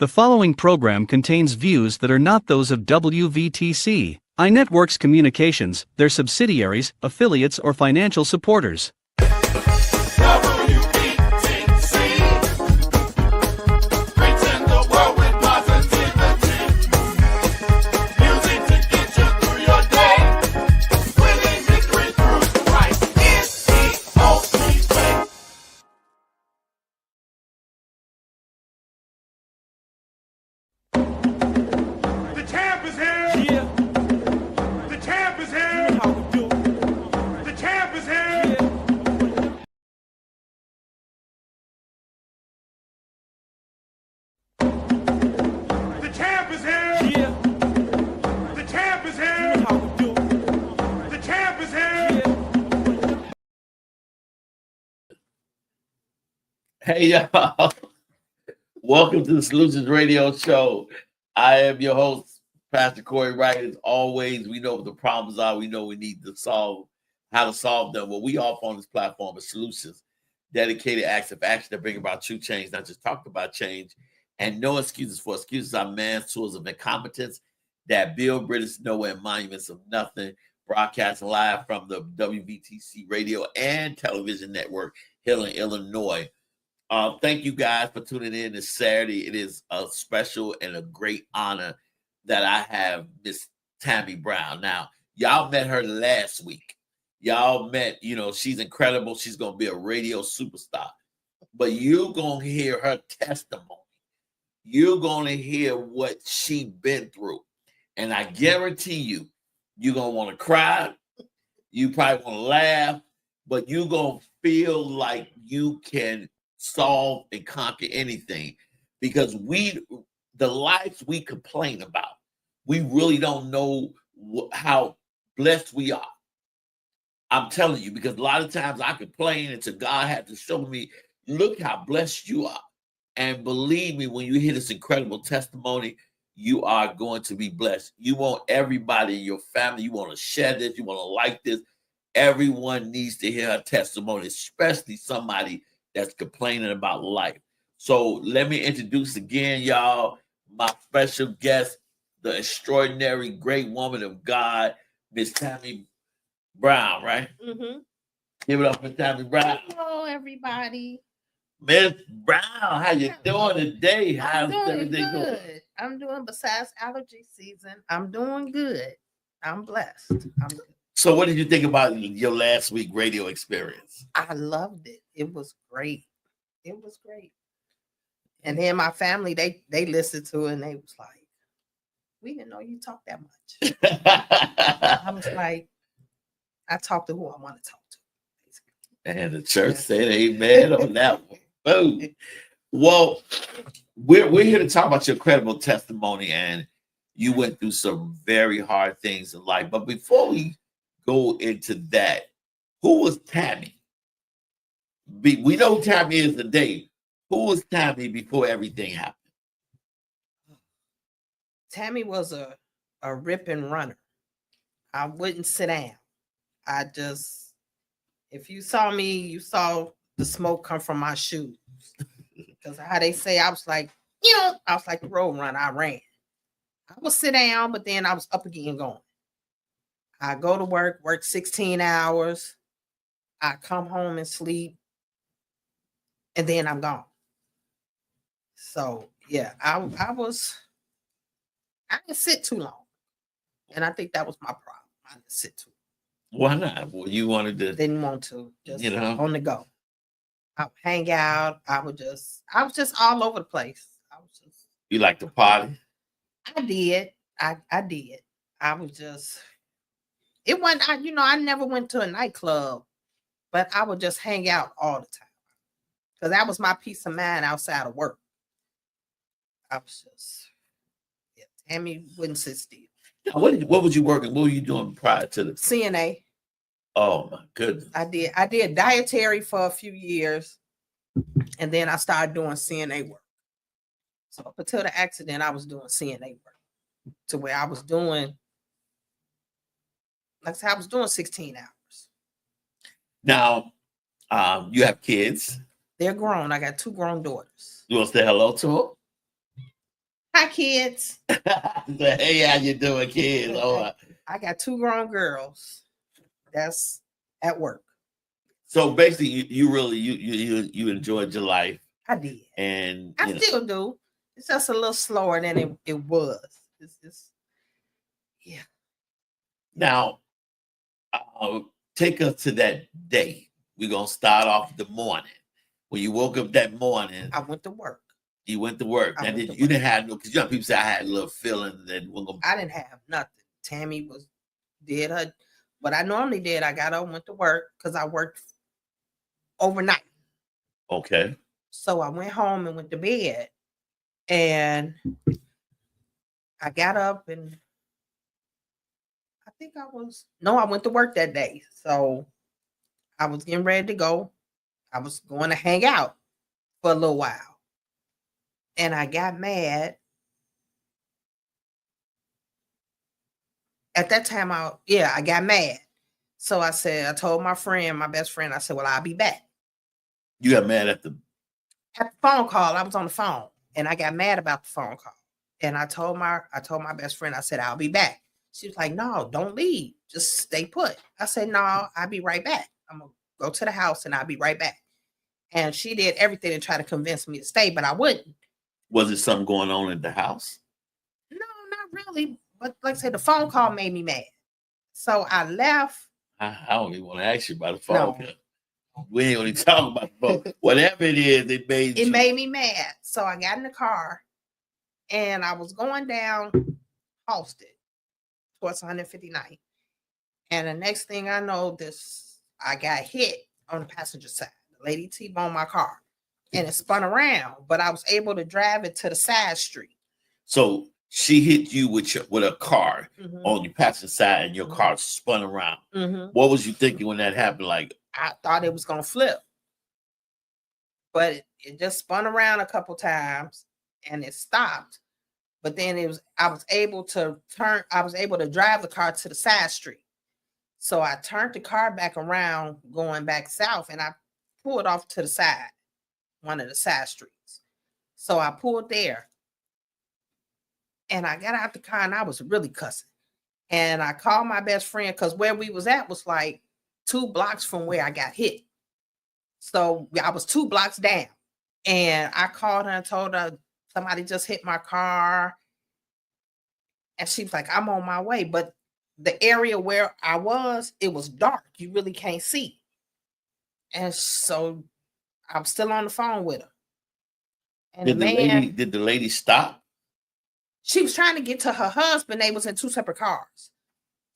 The following program contains views that are not those of WVTC, iNetworks Communications, their subsidiaries, affiliates, or financial supporters. Hey, y'all. Welcome to the Solutions Radio Show. I am your host, Pastor Corey Wright. As always, we know what the problems are. We know we need to solve how to solve them. Well, we offer on this platform is solutions, dedicated acts of action that bring about true change, not just talk about change, and no excuses for excuses are man's tools of incompetence that build bridges nowhere and monuments of nothing. Broadcasting live from the WVTC radio and television network here in Illinois. Thank you guys for tuning in this Saturday. It is a special and a great honor that I have Miss Tammy Brown. Now, y'all met her last week. Y'all met, she's incredible. She's going to be a radio superstar. But you're going to hear her testimony. You're going to hear what she been through. And I guarantee you're going to want to cry. You probably want to laugh. But you're going to feel like you can solve and conquer anything, because the lives we complain about, we really don't know how blessed we are. I'm telling you, because a lot of times I complain until God had to show me, look how blessed you are. And believe me, when you hear this incredible testimony, you are going to be blessed. You want everybody in your family, you want to share this, you want to like this. Everyone needs to hear her testimony, especially somebody that's complaining about life. So let me introduce again, y'all, my special guest, the extraordinary great woman of God, Miss Tammy Brown, right? Mm-hmm. Give it up for Tammy Brown. Hello, everybody. Miss Brown, how you doing today? How's everything going? I'm doing, besides allergy season, I'm doing good. I'm blessed. I'm good. So what did you think about your last week radio experience? I loved it. It was great. It was great. And then my family, they listened to it and they was like, we didn't know you talk that much. I was like, I talk to who I want to talk to. Basically. And the church said amen on that one. Boom. Well, we're here to talk about your incredible testimony, and you went through some very hard things in life. But before we go into that, who was Tammy? We know who Tammy is today. Who was Tammy before everything happened? Tammy was a ripping runner. I wouldn't sit down. If you saw me, you saw the smoke come from my shoes. Because how they say, I was like the road runner. I ran. I would sit down, but then I was up again going. I go to work 16 hours. I come home and sleep. And then I'm gone. So, yeah, I didn't sit too long. And I think that was my problem. I didn't sit too long. Why not? Well, you wanted to. Didn't want to. Just on the go. I would hang out. I was just all over the place. You like to party? I did. I did. I was just, it wasn't, I never went to a nightclub, but I would just hang out all the time. Because that was my peace of mind outside of work. I was just, Tammy wouldn't sit still. What was you working? What were you doing prior to the CNA? Oh my goodness. I did dietary for a few years, and then I started doing CNA work. So up until the accident, I was doing CNA work to where I was doing, like I said, I was doing 16 hours. Now, you have kids. They're grown. I got 2 grown daughters. You want to say hello to them? Hi, kids. Hey, how you doing, kids? Oh, I got 2 grown girls. That's at work. so basically, you really you enjoyed your life, I did. and I still do. It's just a little slower than it was. It's yeah. now take us to that day. We're gonna start off the morning when you woke up that morning. I went to work. You went to work, I and went then to you work. didn't have no. Because you know people say I had a little feeling that we're gonna. I didn't have nothing. Tammy did her what I normally did. I got up and went to work because I worked overnight. Okay. So I went home and went to bed, and I got up and I went to work that day. So I was getting ready to go. I was going to hang out for a little while. And I got mad. At that time, I got mad. So I told my best friend, I said, well, I'll be back. You got mad at the phone call. I was on the phone and I got mad about the phone call. And I told my best friend, I said, I'll be back. She was like, no, don't leave. Just stay put. I said, no, I'll be right back. I'm going to go to the house and I'll be right back. And she did everything to try to convince me to stay, but I wouldn't. Was it something going on in the house? No, not really. But like I said, the phone call made me mad. So I left. I don't even want to ask you about the phone call. No. We ain't only talking about the phone. Whatever it is, it made me mad. So I got in the car and I was going down Halsted towards 159. And the next thing I know, I got hit on the passenger side. The lady T-boned my car and it spun around, but I was able to drive it to the side street. So she hit you with a car on your passenger side and your car spun around. What was you thinking when that happened? Like, I thought it was going to flip, but it just spun around a couple times and it stopped. But then I was able to drive the car to the side street. So I turned the car back around going back south and I pulled off to the side, one of the side streets. So I pulled there and I got out the car and I was really cussing. And I called my best friend because where we was at was like 2 blocks from where I got hit. So I was 2 blocks down. And I called her and told her somebody just hit my car. And she was like, I'm on my way. But the area where I was, it was dark. You really can't see. And so I'm still on the phone with her. And did the lady stop? She was trying to get to her husband. They was in 2 separate cars.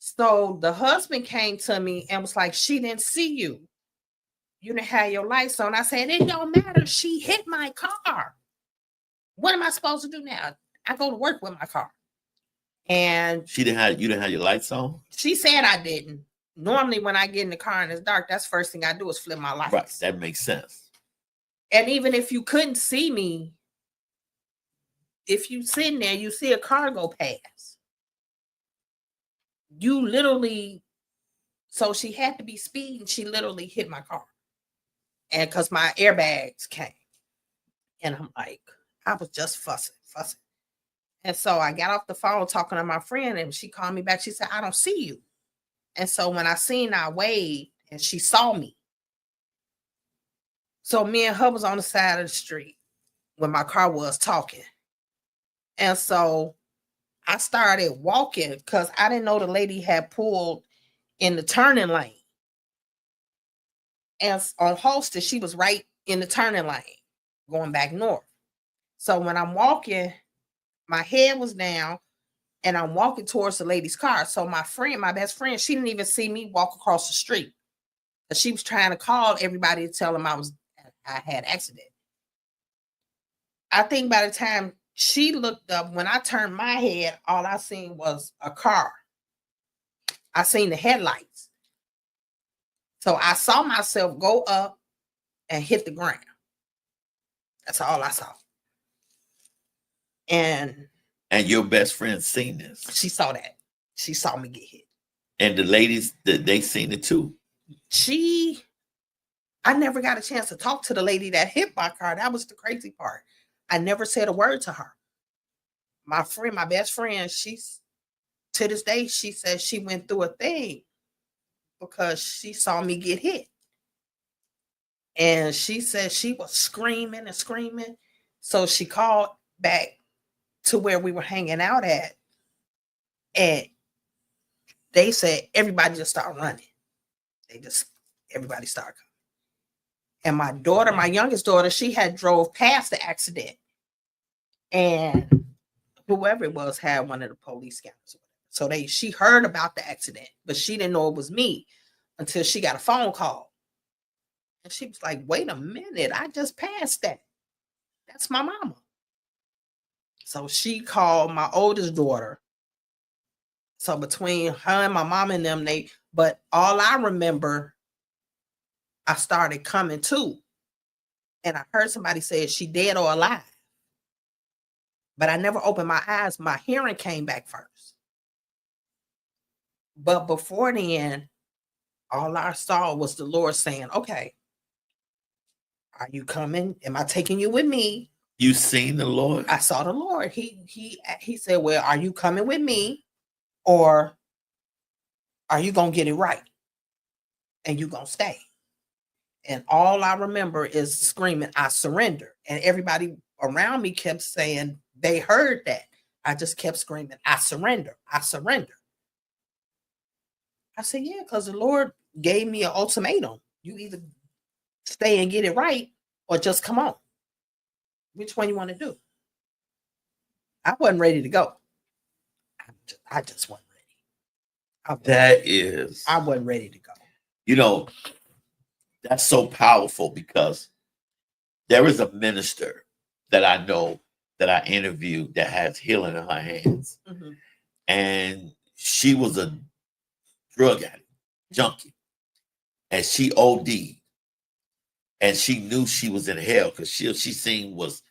So the husband came to me and was like, she didn't see you. You didn't have your lights on. I said, it don't matter. She hit my car. What am I supposed to do now? I go to work with my car. And you didn't have your lights on? She said I didn't. Normally when I get in the car and it's dark, that's the first thing I do is flip my lights. Right, that makes sense. And even if you couldn't see me, if you sitting there, you see a car go past. You literally, so she had to be speeding. She literally hit my car. And because my airbags came. And I'm like, I was just fussing. And so I got off the phone talking to my friend and she called me back. She said, I don't see you. And so when I seen her, I waved and she saw me. So me and her was on the side of the street when my car was talking. And so I started walking because I didn't know the lady had pulled in the turning lane. And on Halsted, she was right in the turning lane going back north. So when I'm walking, my head was down and I'm walking towards the lady's car. So my best friend, she didn't even see me walk across the street. But she was trying to call everybody to tell them I had accident. I think by the time she looked up, when I turned my head, all I seen was a car. I seen the headlights. So I saw myself go up and hit the ground. That's all I saw. And your best friend seen this? She saw that. She saw me get hit. And the ladies, they seen it too? I never got a chance to talk to the lady that hit my car. That was the crazy part. I never said a word to her. my friend, my best friend, she's to this day, she says she went through a thing because she saw me get hit. And she said she was screaming and screaming. So she called back to where we were hanging out at. And they said everybody just started running. Everybody started coming. And my daughter, my youngest daughter, she had drove past the accident. And whoever it was had one of the police cameras. So she heard about the accident, but she didn't know it was me until she got a phone call. And she was like, wait a minute, I just passed that. That's my mama. So she called my oldest daughter. So between her and my mom and them, but all I remember, I started coming to. And I heard somebody say, is she dead or alive? But I never opened my eyes. My hearing came back first. But before then, all I saw was the Lord saying, okay, are you coming? Am I taking you with me? You seen the Lord? I saw the Lord. He said, well, are you coming with me? Or are you going to get it right? And you going to stay? And all I remember is screaming, I surrender. And everybody around me kept saying they heard that. I just kept screaming, I surrender. I surrender. I said, yeah, because the Lord gave me an ultimatum. You either stay and get it right or just come on. Which one you want to do? I wasn't ready to go. I just wasn't ready. I wasn't ready to go. You know, that's so powerful because there is a minister that I know that I interviewed that has healing in her hands. Mm-hmm. And she was a drug addict, junkie. And she OD'd. And she knew she was in hell because she seen was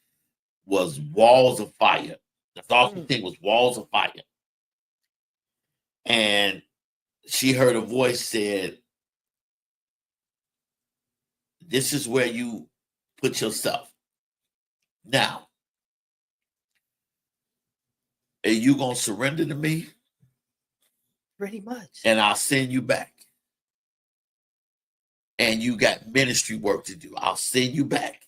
walls of fire. That's all she seen was walls of fire. And she heard a voice said, this is where you put yourself. Now, are you going to surrender to me? Pretty much. And I'll send you back. And you got ministry work to do. I'll send you back.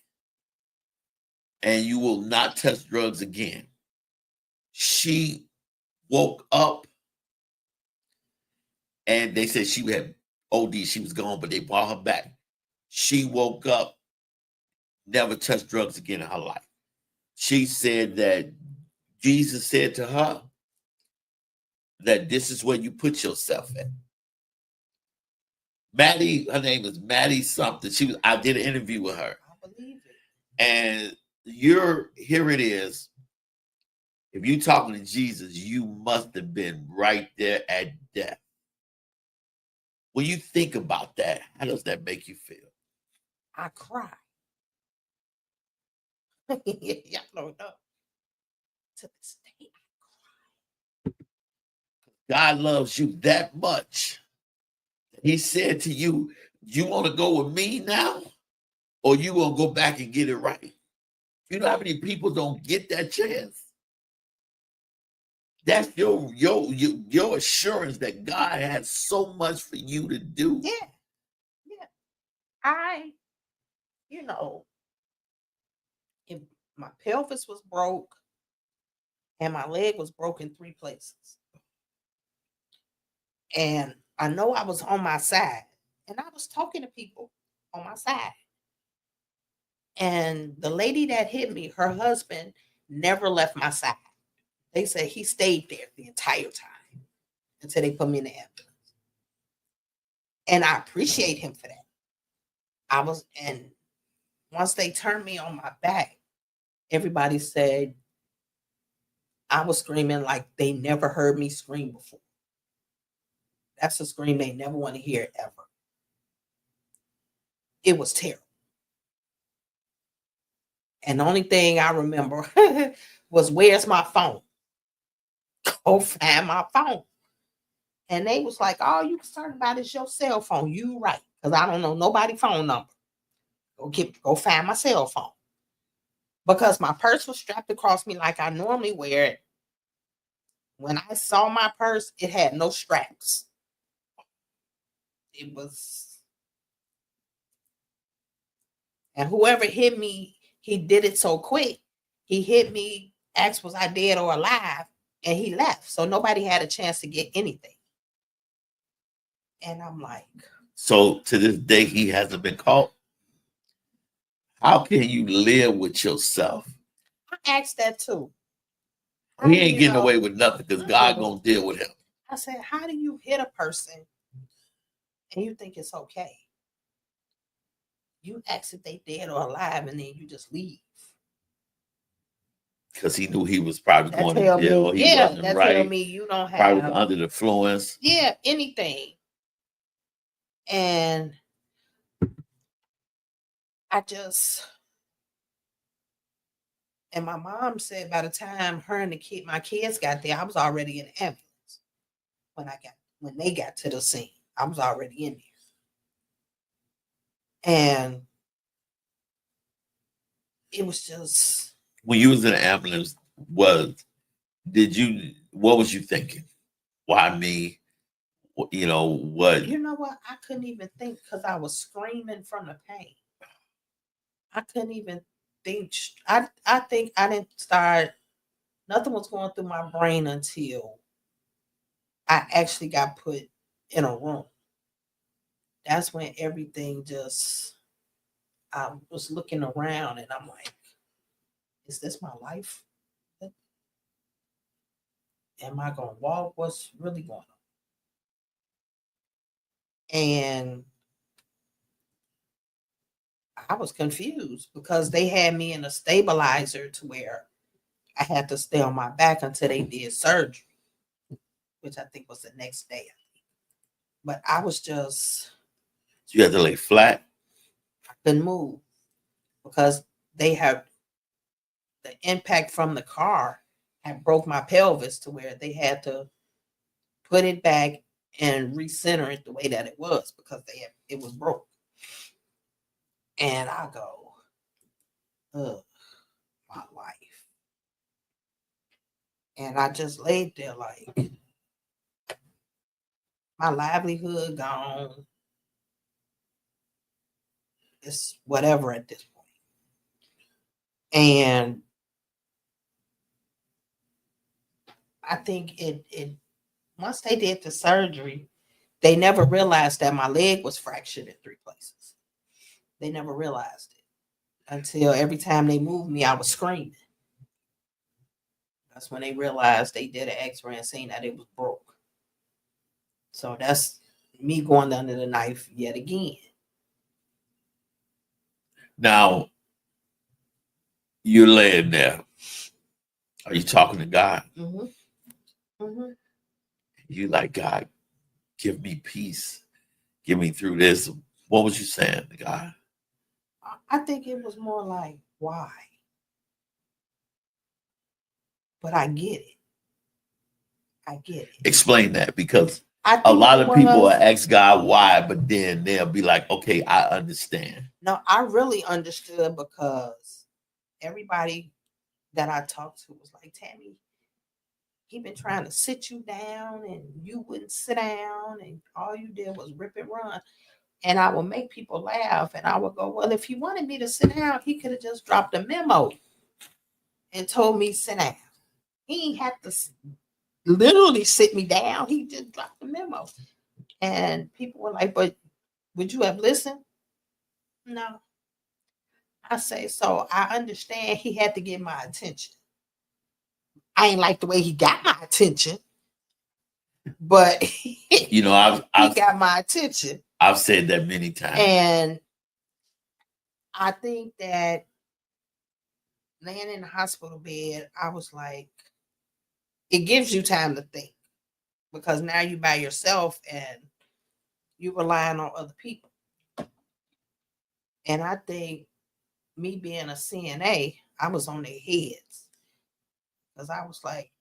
And you will not touch drugs again. She woke up and they said she had OD. She was gone, but they brought her back. She woke up, never touched drugs again in her life. She said that Jesus said to her that this is where you put yourself at. Maddie, her name is Maddie something. I did an interview with her. I believe it. And here it is. If you're talking to Jesus, you must have been right there at death. When you think about that, how does that make you feel? I cry. Y'all don't know. To this day, I cry. God loves you that much. He said to you, you want to go with me now? Or you going to go back and get it right? You know how many people don't get that chance? That's your assurance that God has so much for you to do. Yeah. If my pelvis was broke and my leg was broken 3 places. And I know I was on my side and I was talking to people on my side. And the lady that hit me, her husband never left my side. They said he stayed there the entire time until they put me in the ambulance. And I appreciate him for that. And once they turned me on my back, everybody said I was screaming like they never heard me scream before. That's a scream they never want to hear ever. It was terrible. And the only thing I remember was, where's my phone? Go find my phone. And they was like, all you concerned about is your cell phone. You right. Because I don't know nobody's phone number. Go find my cell phone. Because my purse was strapped across me like I normally wear it. When I saw my purse, it had no straps. It was, and whoever hit me, he did it so quick. He hit me, asked was I dead or alive, and he left. So nobody had a chance to get anything. And I'm like, So to this day, he hasn't been caught. How can you live with yourself? I asked that too. He ain't getting away with nothing because God gonna deal with him. I said, how do you hit a person and you think it's okay? You ask if they dead or alive, and then you just leave. Because he knew he was probably That going to tell jail. me, He yeah, wasn't that right. tell me you don't Probably have, under the influence. yeah, anything. And I just, and my mom said by the time her and my kids got there, I was already in the ambulance. When they got to the scene, I was already in there. And it was just, When you was in the ambulance, what was you thinking? Why me? You know what? you know what? I couldn't even think because I was screaming from the pain. I couldn't even think. I think I didn't start. Nothing was going through my brain until I actually got put in a room. That's when everything just. I was looking around and I'm like, "Is this my life? Am I gonna walk? What's really going on?" And I was confused because they had me in a stabilizer to where I had to stay on my back until they did surgery, which I think was the next day. But I was just, You had to lay flat. I couldn't move because they have the impact from the car had broke my pelvis to where they had to put it back and recenter it the way that it was because it was broke. And I go, ugh, my life. And I just laid there like my livelihood gone. It's whatever at this point. And I think it once they did the surgery, they never realized that my leg was fractured in 3 places. They never realized it until every time they moved me, I was screaming. That's when they realized they did an X-ray and seen that it was broke. So that's me going under the knife yet again. Now you're laying there. Are you talking to God? Mm-hmm. Mm-hmm. You like, God, give me peace. Get me through this. What was you saying to God? I think it was more like, why? But I get it. I get it. Explain that, because I think a lot of people will was, ask God why, but then they'll be like, okay, I understand. no, I really understood because everybody that I talked to was like, Tammy, he been trying to sit you down and you wouldn't sit down and all you did was rip and run. And I would make people laugh and I would go, well, if he wanted me to sit down, he could have just dropped a memo and told me sit down. He ain't had to literally sit me down. He just dropped the memo. And people were like, but would you have listened? No. I say, so I understand he had to get my attention. I ain't like the way he got my attention, but You know, he got my attention. I've said that many times. And I think that laying in the hospital bed, I was like, it gives you time to think because now you by yourself and you relying on other people. And I think me being a CNA, I was on their heads because I was like,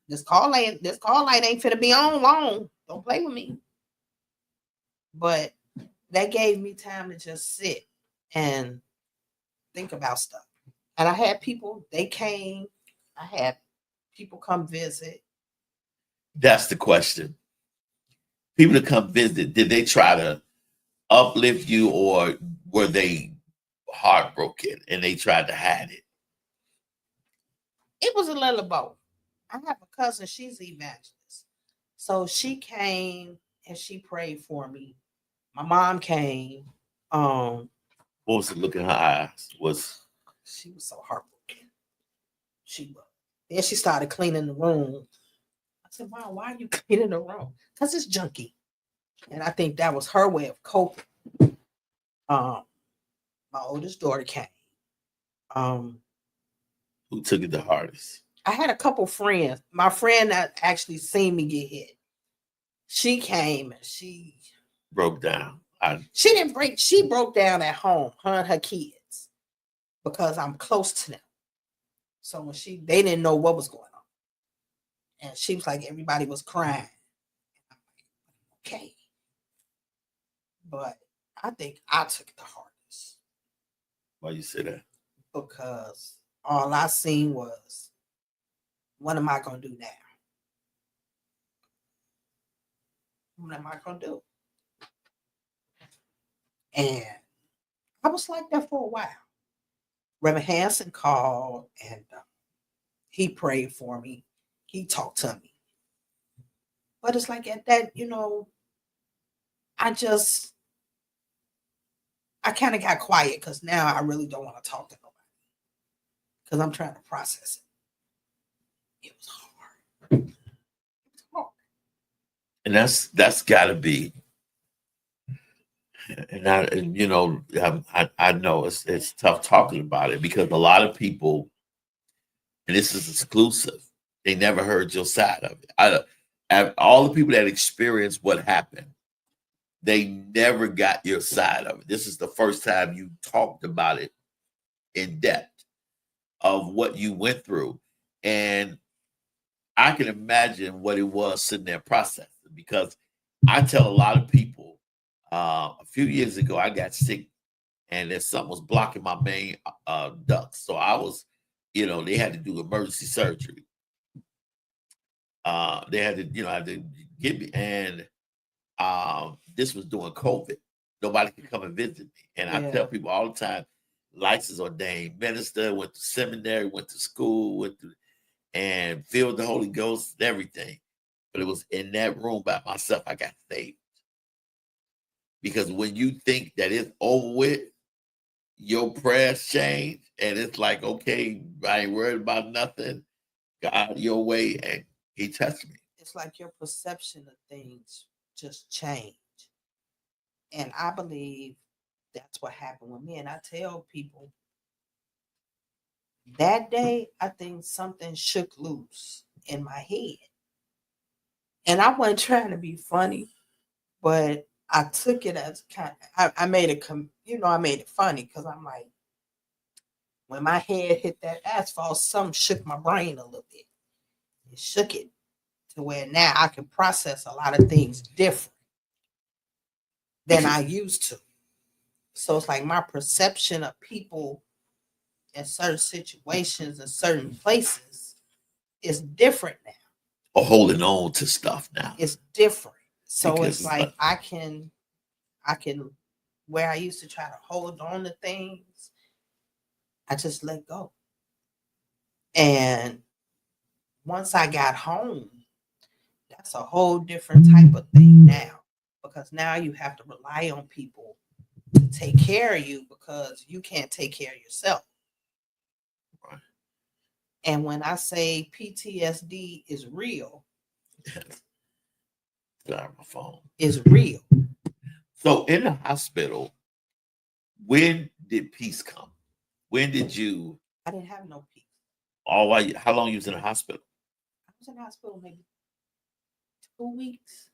this call light ain't finna be on long. Don't play with me. But that gave me time to just sit and think about stuff. And I had people, they came. I had people come visit. That's the question. People that come visit, did they try to uplift you, or were they heartbroken and they tried to hide it? It was a little of both. I have a cousin, she's an evangelist. So she came and she prayed for me. My mom came. What was the look in her eyes? She was so heartbroken. She was. Then she started cleaning the room. I said, "Wow, why are you cleaning the room?" Because it's junky. And I think that was her way of coping. My oldest daughter came. Who took it the hardest? I had a couple friends. My friend that actually seen me get hit. She came and she Broke down. She didn't break. She broke down at home, her and her kids, because I'm close to them. So when they didn't know what was going on, and she was like, everybody was crying. I'm like, okay, but I think I took it the hardest. Why you say that? Because all I seen was, what am I gonna do now? What am I gonna do? And I was like that for a while. Reverend Hanson called and he prayed for me. He talked to me. But it's like at that, I kind of got quiet because now I really don't want to talk to nobody because I'm trying to process it. It was hard. It was hard. And that's got to be. And I know it's tough talking about it because a lot of people, and this is exclusive, they never heard your side of it. All the people that experienced what happened, they never got your side of it. This is the first time you talked about it in depth of what you went through. And I can imagine what it was sitting there processing, because I tell a lot of people, a few years ago, I got sick and then something was blocking my main ducts. So I was, they had to do emergency surgery. They had to get me. And this was during COVID. Nobody could come and visit me. And I tell people all the time, licensed ordained minister, went to seminary, went to school, and filled the Holy Ghost and everything. But it was in that room by myself I got saved. Because when you think that it's over with, your prayers change, and it's like, okay, I ain't worried about nothing. God, your way, and He touched me. It's like your perception of things just changed. And I believe that's what happened with me. And I tell people, that day, I think something shook loose in my head. And I wasn't trying to be funny, but I took it as I made it, I made it funny because I'm like, when my head hit that asphalt, something shook my brain a little bit. It shook it to where now I can process a lot of things different than I used to. So it's like my perception of people in certain situations and certain places is different now. Or holding on to stuff now. It's different. So because it's like I can, where I used to try to hold on to things, I just let go. And once I got home, that's a whole different type of thing now, because now you have to rely on people to take care of you because you can't take care of yourself. Right. And when I say PTSD is real, got my phone. Is real. So in the hospital, when did peace come? When did you? I didn't have no peace. How long you was in the hospital? I was in the hospital maybe 2 weeks.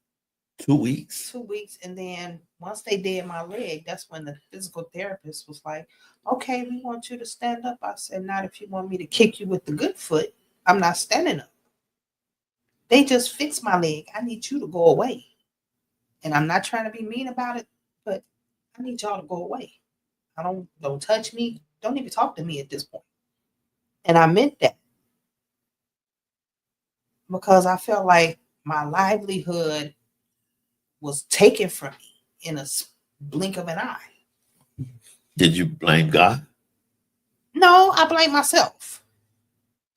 2 weeks? 2 weeks. And then once they did my leg, that's when the physical therapist was like, okay, we want you to stand up. I said, not if you want me to kick you with the good foot. I'm not standing up. They just fixed my leg. I need you to go away. And I'm not trying to be mean about it, but I need y'all to go away. Don't touch me. Don't even talk to me at this point. And I meant that. because I felt like my livelihood was taken from me in a blink of an eye. Did you blame God? No, I blame myself.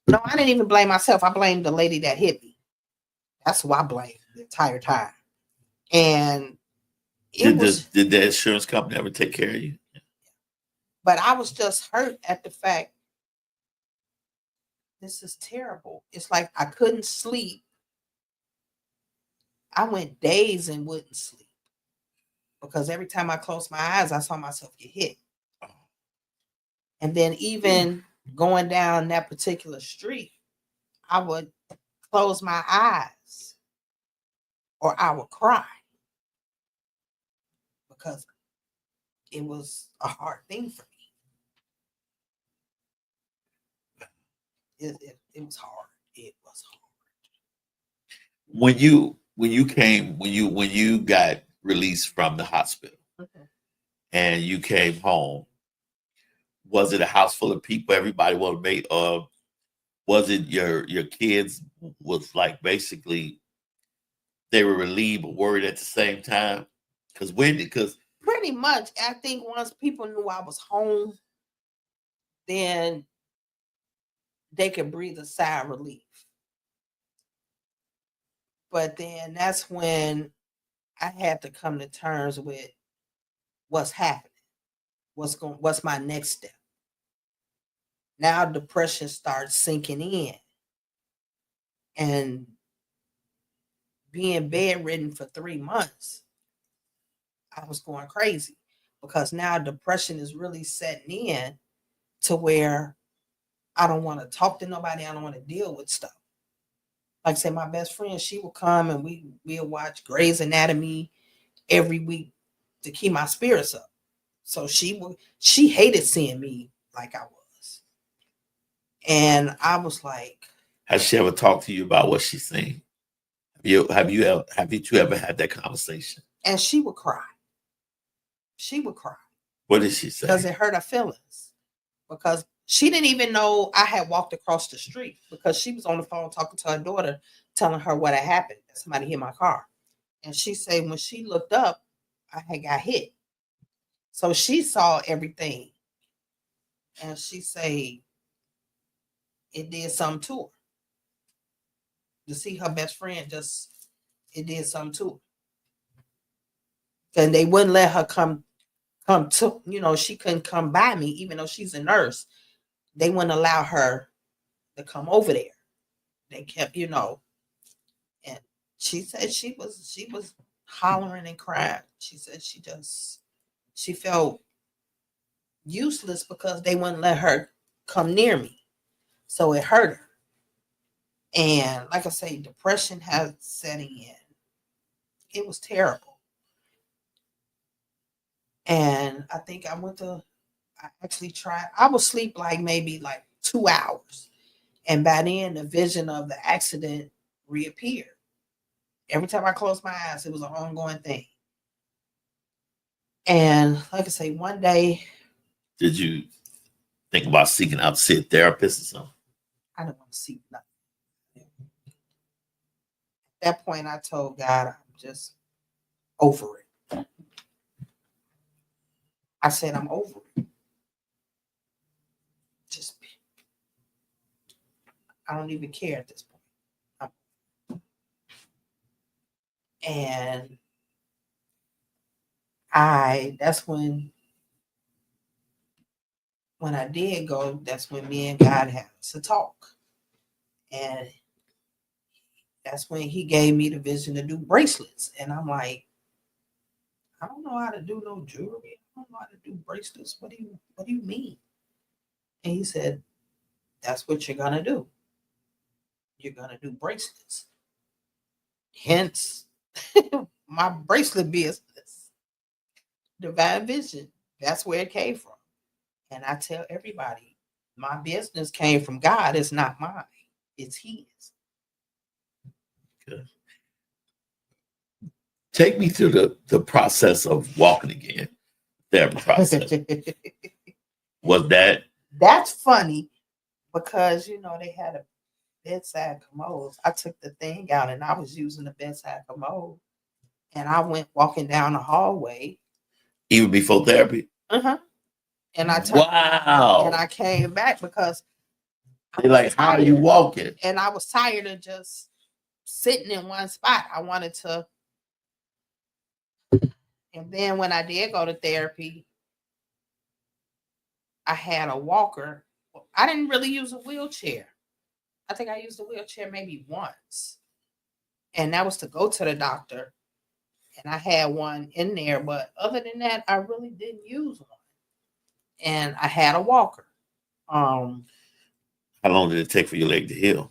No, I didn't even blame myself. I blamed the lady that hit me. That's who I blamed the entire time. And did the insurance company ever take care of you? But I was just hurt at the fact this is terrible. It's like I couldn't sleep. I went days and wouldn't sleep because every time I closed my eyes, I saw myself get hit. And then even going down that particular street, I would close my eyes or I would cry because it was a hard thing for me. It was hard. It was hard. When you got released from the hospital and you came home, was it a house full of people? Everybody was made of. Was it your kids was like basically they were relieved but worried at the same time? Because pretty much, I think once people knew I was home, then they could breathe a sigh of relief. But then that's when I had to come to terms with what's happening, what's my next step. Now depression starts sinking in, and being bedridden for 3 months, I was going crazy because now depression is really setting in to where I don't want to talk to nobody. I don't want to deal with stuff. Like I said, my best friend, she will come and we'll watch Grey's Anatomy every week to keep my spirits up. So she hated seeing me like I was. And I was like, has she ever talked to you about what she's saying? Have you ever had that conversation? And she would cry. She would cry. What did she say? Because it hurt her feelings. Because she didn't even know I had walked across the street because she was on the phone talking to her daughter, telling her what had happened. Somebody hit my car. And she said when she looked up, I had got hit. So she saw everything. And she said it did something to her. To see her best friend it did something to her. And they wouldn't let her come to, she couldn't come by me, even though she's a nurse. They wouldn't allow her to come over there. They kept, and she said she was hollering and crying. She said she felt useless because they wouldn't let her come near me. So it hurt her. And like I say, depression has setting in. It was terrible. And I think I actually tried. I would sleep maybe 2 hours. And by then, the vision of the accident reappeared. Every time I closed my eyes, it was an ongoing thing. And like I say, one day. Did you think about seeking out a therapist or something? I didn't want to seek nothing. At that point, I told God, I'm just over it. I said, I'm over it. I don't even care at this point. And that's when I did go, that's when me and God had to talk. And that's when he gave me the vision to do bracelets. And I'm like, I don't know how to do no jewelry. I don't know how to do bracelets. What do you mean? And he said, that's what you're going to do. You're going to do bracelets. Hence, my bracelet business. Divine Vision. That's where it came from. And I tell everybody, my business came from God. It's not mine. It's his. Good. Take me through the process of walking again. That process. Was that? That's funny because, they had bedside commodes. I took the thing out and I was using the bedside commode. And I went walking down the hallway. Even before therapy? Uh-huh. And I wow. And I came back because they're like, how are you walking? And I was tired of just sitting in one spot. I wanted to. And then when I did go to therapy, I had a walker. I didn't really use a wheelchair. I think I used a wheelchair maybe once. And that was to go to the doctor. And I had one in there. But other than that, I really didn't use one. And I had a walker. How long did it take for your leg to heal?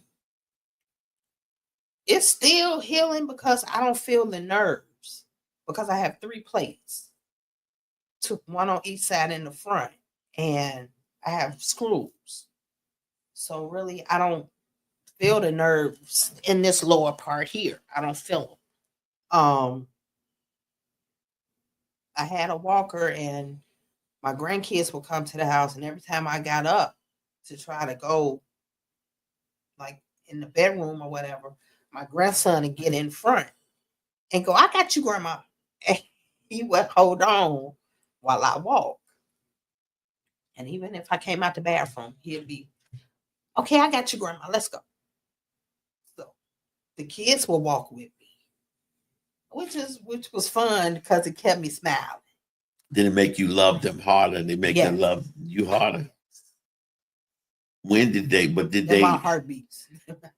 It's still healing because I don't feel the nerves. Because I have 3 plates. One on each side in the front. And I have screws. So really, I don't feel the nerves in this lower part here. I don't feel them. I had a walker and my grandkids would come to the house, and every time I got up to try to go like in the bedroom or whatever, my grandson would get in front and go, I got you, Grandma. And he would hold on while I walk. And even if I came out the bathroom, he'd be, okay, I got you, Grandma. Let's go. So the kids will walk with me, which was fun because it kept me smiling. Did it make you love them harder and they make them love you harder? When did they, my heartbeats.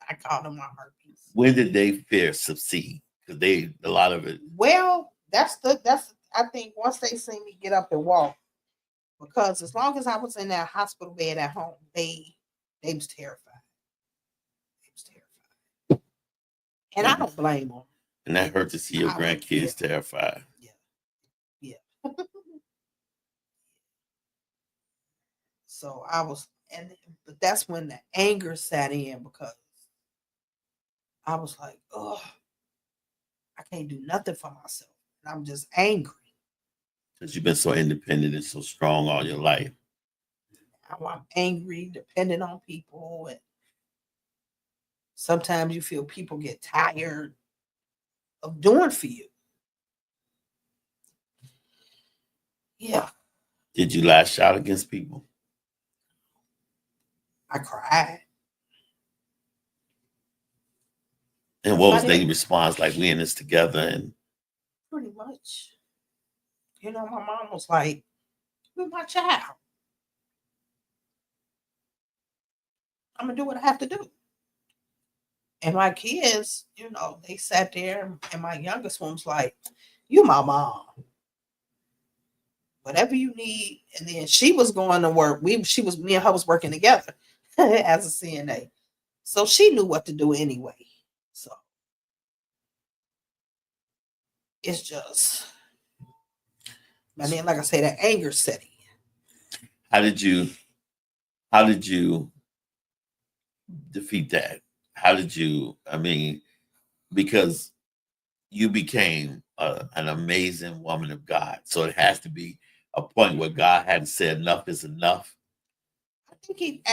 I call them my heartbeats. When did they fear succeed? Because a lot of it. Well, that's I think once they see me get up and walk, because as long as I was in that hospital bed at home, they was terrified. They was terrified. And I don't blame them. And that hurt to see your grandkids terrified. Yeah. So I was, but that's when the anger sat in because I was like, oh, I can't do nothing for myself. And I'm just angry. Because you've been so independent and so strong all your life. Now I'm angry, dependent on people. And sometimes you feel people get tired of doing for you. Yeah. Did you lash out against people? I cried. And what was their response like? We in this together? And pretty much. You know, my mom was like, you're my child. I'm going to do what I have to do. And my kids, you know, they sat there and my youngest one was like, you my mom. Whatever you need. And then she was going to work. Me and her was working together as a CNA. So she knew what to do anyway. So it's just, and then like I say, that anger set in. How did you defeat that? How did you, because you became an amazing woman of God. So it has to be a point where God hadn't said enough is enough. I think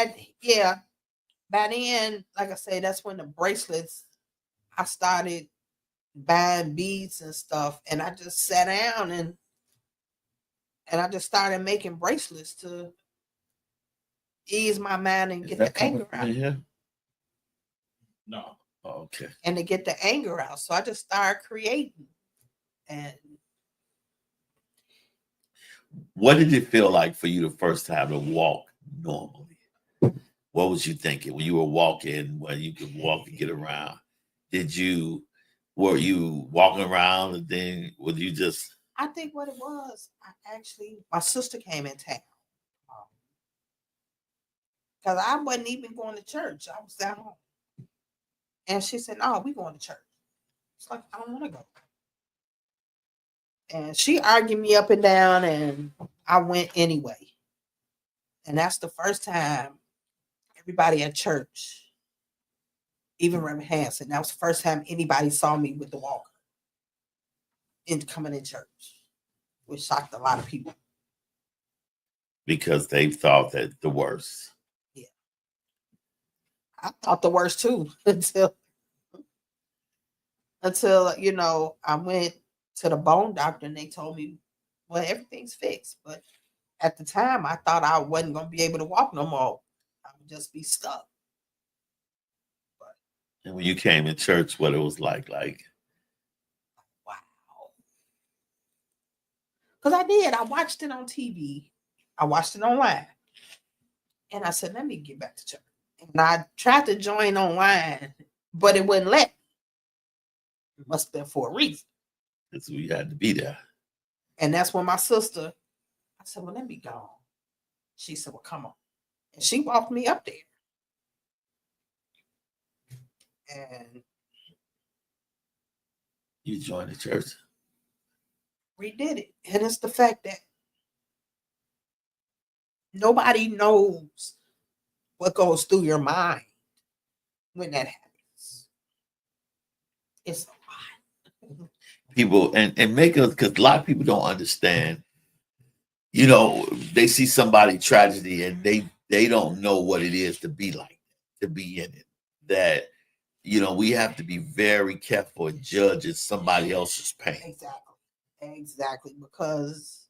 by then, like I say, that's when the bracelets, I started buying beads and stuff. And I just sat down and I just started making bracelets to ease my mind and get the anger out. Yeah. No. Oh, okay. And to get the anger out. So I just started creating. And what did it feel like for you the first time to walk normally? What was you thinking when you were walking, when you could walk and get around? Were you walking around and then were you just? I think what it was, my sister came in town. Because I wasn't even going to church. I was at home. And she said, no, we going to church. It's like, I don't want to go. And she argued me up and down, and I went anyway. And that's the first time everybody at church, even Reverend Hanson, that was the first time anybody saw me with the walker coming in church, which shocked a lot of people. Because they thought that the worst. Yeah. I thought the worst too until I went to the bone doctor and they told me, well, everything's fixed. But at the time, I thought I wasn't gonna be able to walk no more. I would just be stuck. And when you came in church, what it was like, Wow. Because I did. I watched it on TV. I watched it online. And I said, let me get back to church. And I tried to join online, but it wouldn't let me. It must have been for a reason. that's we had to be there. And that's when my sister, I said, well, let me go. She said, well, come on. And she walked me up there. And You joined the church. we did it. And it's the fact that nobody knows what goes through your mind when that happens. It's a lot. People and make us, because a lot of people don't understand. They see somebody tragedy and they don't know what it is to be like, to be in it. That we have to be very careful and judge somebody else's pain. Exactly. Because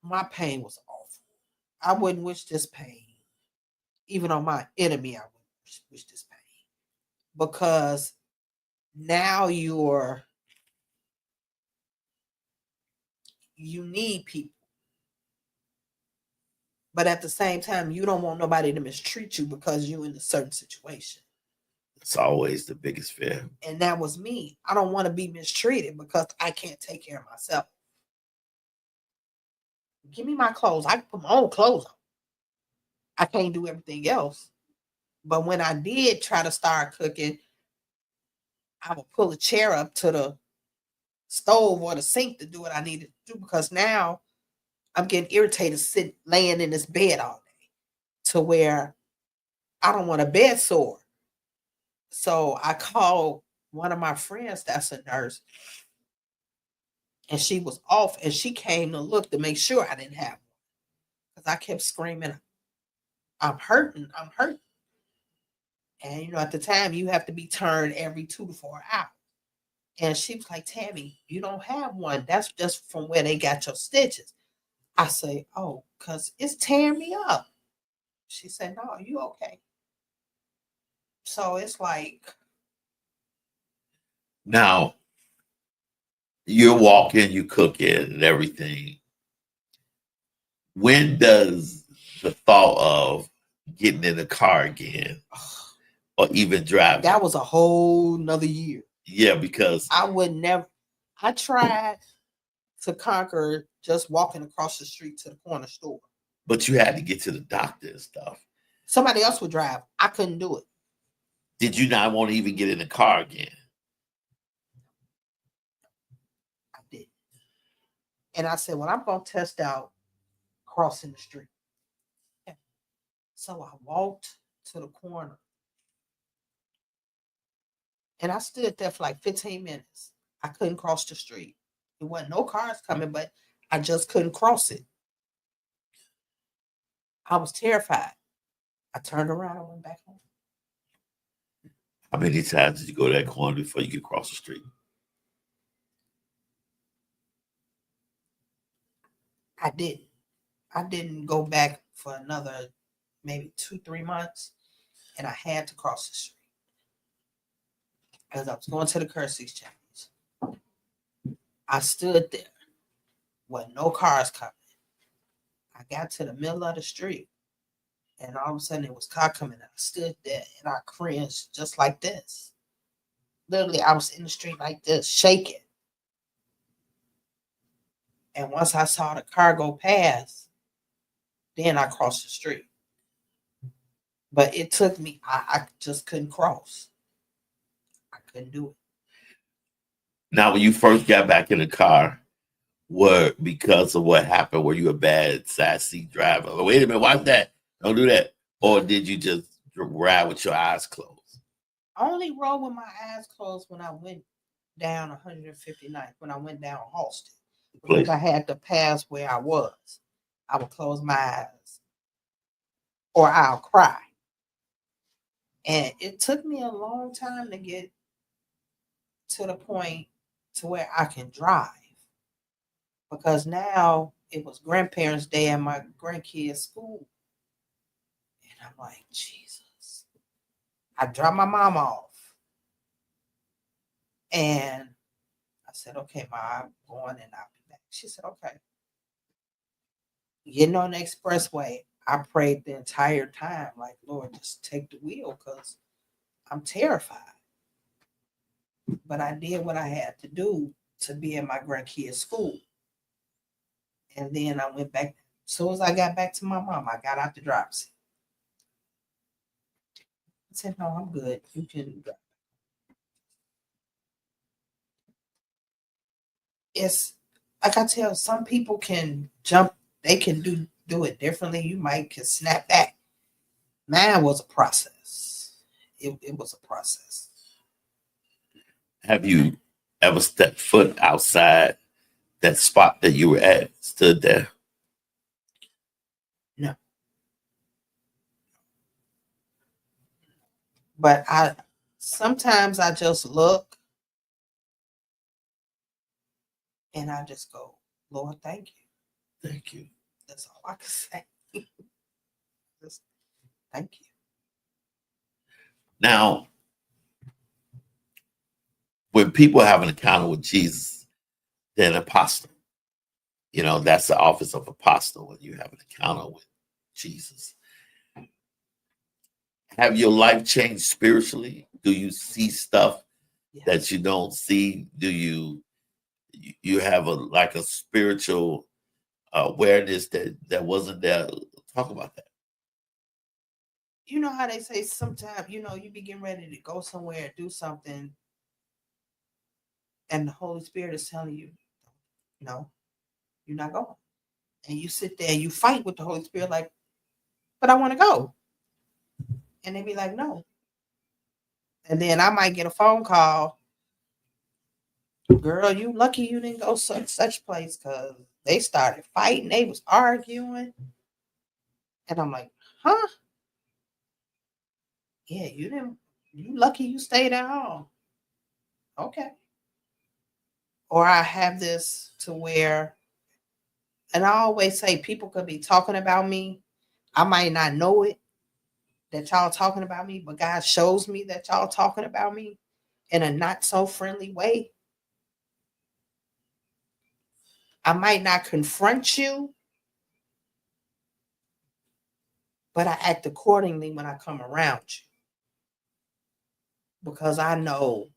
my pain was awful. I wouldn't wish this pain. Even on my enemy, I wouldn't wish this pain. Because now you need people. But at the same time, you don't want nobody to mistreat you because you're in a certain situation. It's always the biggest fear. And that was me. I don't want to be mistreated because I can't take care of myself. Give me my clothes. I can put my own clothes on. I can't do everything else. But when I did try to start cooking, I would pull a chair up to the stove or the sink to do what I needed to do, because now I'm getting irritated laying in this bed all day to where I don't want a bed sore. So I called one of my friends that's a nurse, and she was off, and she came to look to make sure I didn't have one, because I kept screaming, I'm hurting. And at the time you have to be turned every 2 to 4 hours. And she was like, Tammy, you don't have one. That's just from where they got your stitches. I say, oh, because it's tearing me up. She said, no, you okay? So it's like, now you're walking, you cooking and everything. When does the thought of getting in the car again or even driving? that was a whole nother year. Yeah, because I tried to conquer just walking across the street to the corner store. but you had to get to the doctor and stuff. Somebody else would drive. I couldn't do it. Did you not want to even get in the car again? I did. And I said, well, I'm going to test out crossing the street. So I walked to the corner. And I stood there for like 15 minutes. I couldn't cross the street. There wasn't no cars coming, but I just couldn't cross it. I was terrified. I turned around and went back home. How many times did you go to that corner before you could cross the street? I didn't. I didn't go back for another maybe 2-3 months, and I had to cross the street as I was going to the currency exchange. I stood there with no cars coming. I got to the middle of the street, and all of a sudden it was a car coming. I stood there and I cringed just like this. Literally, I was in the street like this, shaking. And once I saw the car go past, then I crossed the street. But it took me, I just couldn't cross. I couldn't do it. Now, when you first got back in the car, because of what happened, were you a bad side seat driver? Oh, wait a minute, watch that. Don't do that. Or did you just ride with your eyes closed? I only rode with my eyes closed when I went down 159th, when I went down Halston. Because I had to pass where I was. I would close my eyes or I'll cry. And it took me a long time to get to the point to where I can drive. Because now it was grandparents' day at my grandkids' school. And I'm like, Jesus. I dropped my mom off. And I said, okay, Ma, I'm going and I'll be back. She said, okay. Getting on the expressway, I prayed the entire time, like, Lord, just take the wheel because I'm terrified. But I did what I had to do to be in my grandkids' school. And then I went back. As soon as I got back to my mom, I got out the driver's seat. I said, no, I'm good. You can drive. It's like I tell some people can jump, they can do it differently. You might can snap back. Mine was a process. It was a process. Have you ever stepped foot outside that spot that you were at, stood there? No. But I sometimes I just look and I just go, Lord, thank you. Thank you. That's all I can say. Just thank you. Now, when people have an encounter with Jesus, they're an apostle. You know, that's the office of apostle when you have an encounter with Jesus. Have your life changed spiritually? Do you see stuff that you don't see? Do you have a spiritual awareness that wasn't there? Talk about that. You know how they say sometimes, you be getting ready to go somewhere, do something, and the Holy Spirit is telling you, no, you're not going. And you sit there and you fight with the Holy Spirit, like, but I want to go. And they be like, no. And then I might get a phone call. Girl, you lucky you didn't go such place because they started fighting. They was arguing. And I'm like, huh? Yeah, you lucky you stayed at home. Okay. Or I have this to where, and I always say people could be talking about me. I might not know it that y'all talking about me, but God shows me that y'all talking about me in a not so friendly way. I might not confront you, but I act accordingly when I come around you. Because I know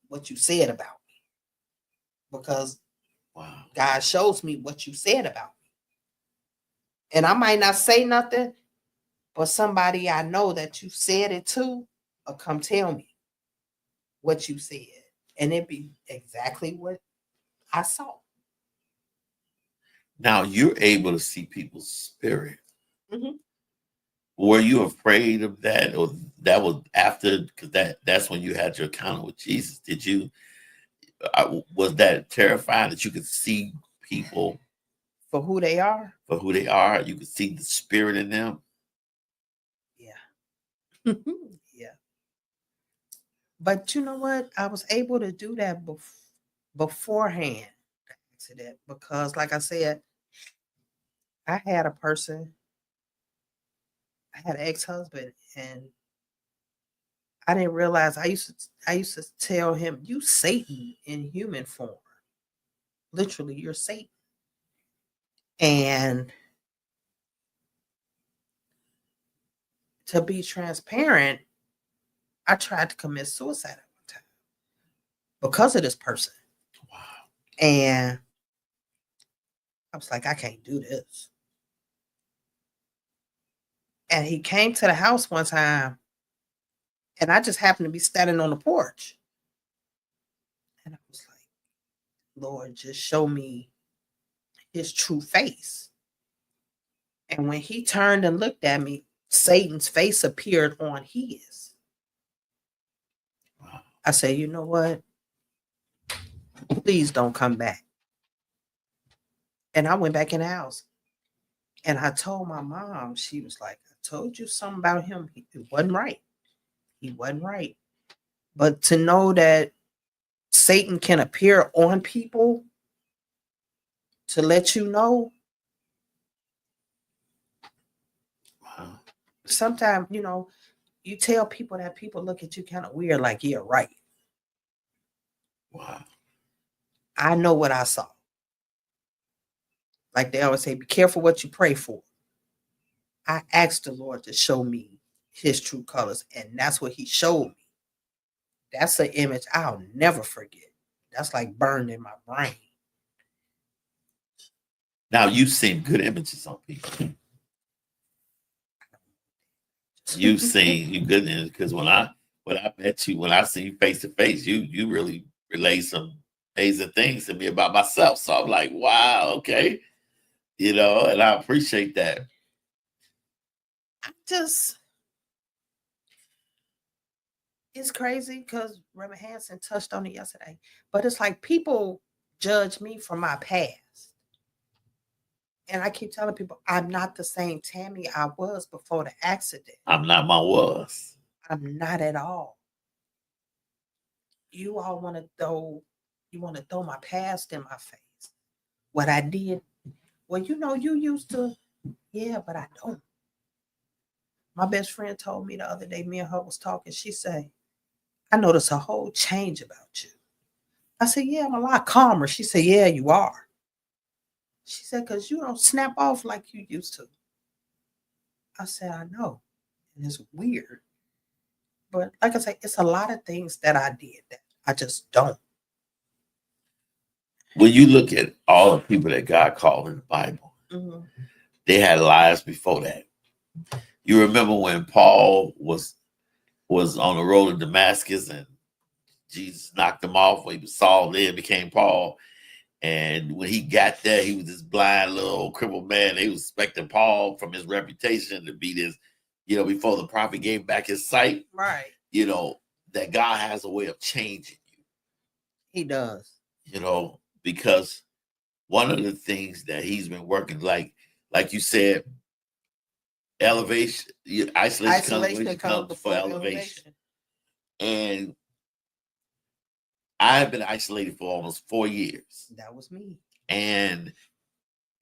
what you said about me. Because God shows me what you said about me. And I might not say nothing, but somebody I know that you said it to will come tell me what you said. And it be exactly what I saw. Now you're able to see people's spirit. Mm-hmm. Were you afraid of that, or that was after? Because that's when you had your encounter with Jesus. Did you? Was that terrifying that you could see people for who they are? For who they are, you could see the spirit in them. Yeah. Yeah. But you know what? I was able to do that beforehand. Accident, because, like I said, I had an ex-husband, and I didn't realize I used to tell him, you Satan in human form. Literally, you're Satan. And to be transparent, I tried to commit suicide at one time because of this person. Wow. And I was like, I can't do this. And he came to the house one time, and I just happened to be standing on the porch. And I was like, Lord, just show me his true face. And when he turned and looked at me, Satan's face appeared on his. Wow. I said, you know what? Please don't come back. And I went back in the house. And I told my mom, she was like, I told you something about him. It wasn't right. He wasn't right. But to know that Satan can appear on people to let you know, Wow. sometimes, you tell people that people look at you kind of weird, like, yeah, right. Wow. I know what I saw. Like they always say, be careful what you pray for. I asked the Lord to show me his true colors, and that's what he showed me. That's an image I'll never forget. That's like burned in my brain. Now you've seen good images on people. You've seen you good because when I met you, when I see you face to face, you really relay some amazing things to me about myself. So I'm like, wow, okay. And I appreciate that. It's crazy because Reverend Hanson touched on it yesterday, but it's like people judge me from my past. And I keep telling people, I'm not the same Tammy I was before the accident. I'm not my was. I'm not at all. You all want to throw my past in my face. What I did, well, you used to, yeah, but I don't. My best friend told me the other day, me and her was talking, she said, I noticed a whole change about you. I said, yeah, I'm a lot calmer. She said, yeah, you are. She said, because you don't snap off like you used to. I said, I know. And it's weird. But like I say, it's a lot of things that I did that I just don't. When you look at all the people that God called in the Bible, they had lives before that. You remember when Paul was on the road to Damascus and Jesus knocked him off when he was Saul, then became Paul. And when he got there, he was this blind little crippled man. They was expecting Paul from his reputation to be this, before the prophet gave back his sight. Right. That God has a way of changing you. He does. Because one of the things that he's been working, like you said, isolation comes before elevation. And I have been isolated for almost 4 years. That was me. And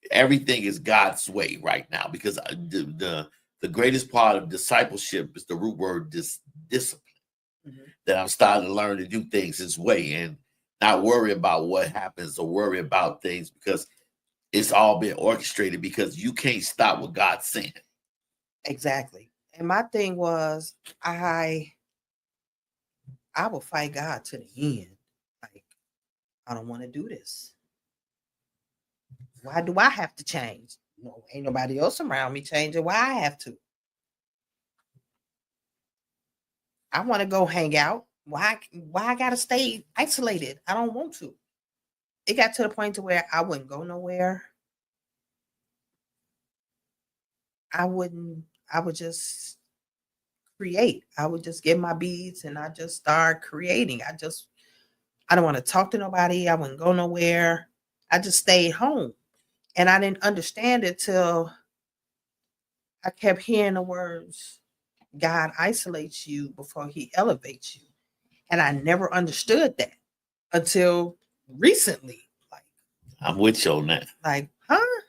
everything is God's way right now because the greatest part of discipleship is the root word discipline. That I'm starting to learn to do things His way and not worry about what happens or worry about things because it's all been orchestrated because you can't stop what God's saying. Exactly. And my thing was I will fight God to the end. Like, I don't want to do this. Why do I have to change? No, ain't nobody else around me changing. Why I have to? I want to go hang out. Why I gotta stay isolated? I don't want to. It got to the point to where I wouldn't go nowhere. I would just create. I would just get my beads and I just start creating. I don't want to talk to nobody. I wouldn't go nowhere. I just stayed home. And I didn't understand it till I kept hearing the words, God isolates you before He elevates you. And I never understood that until recently. Like, I'm with you on that. Like, huh?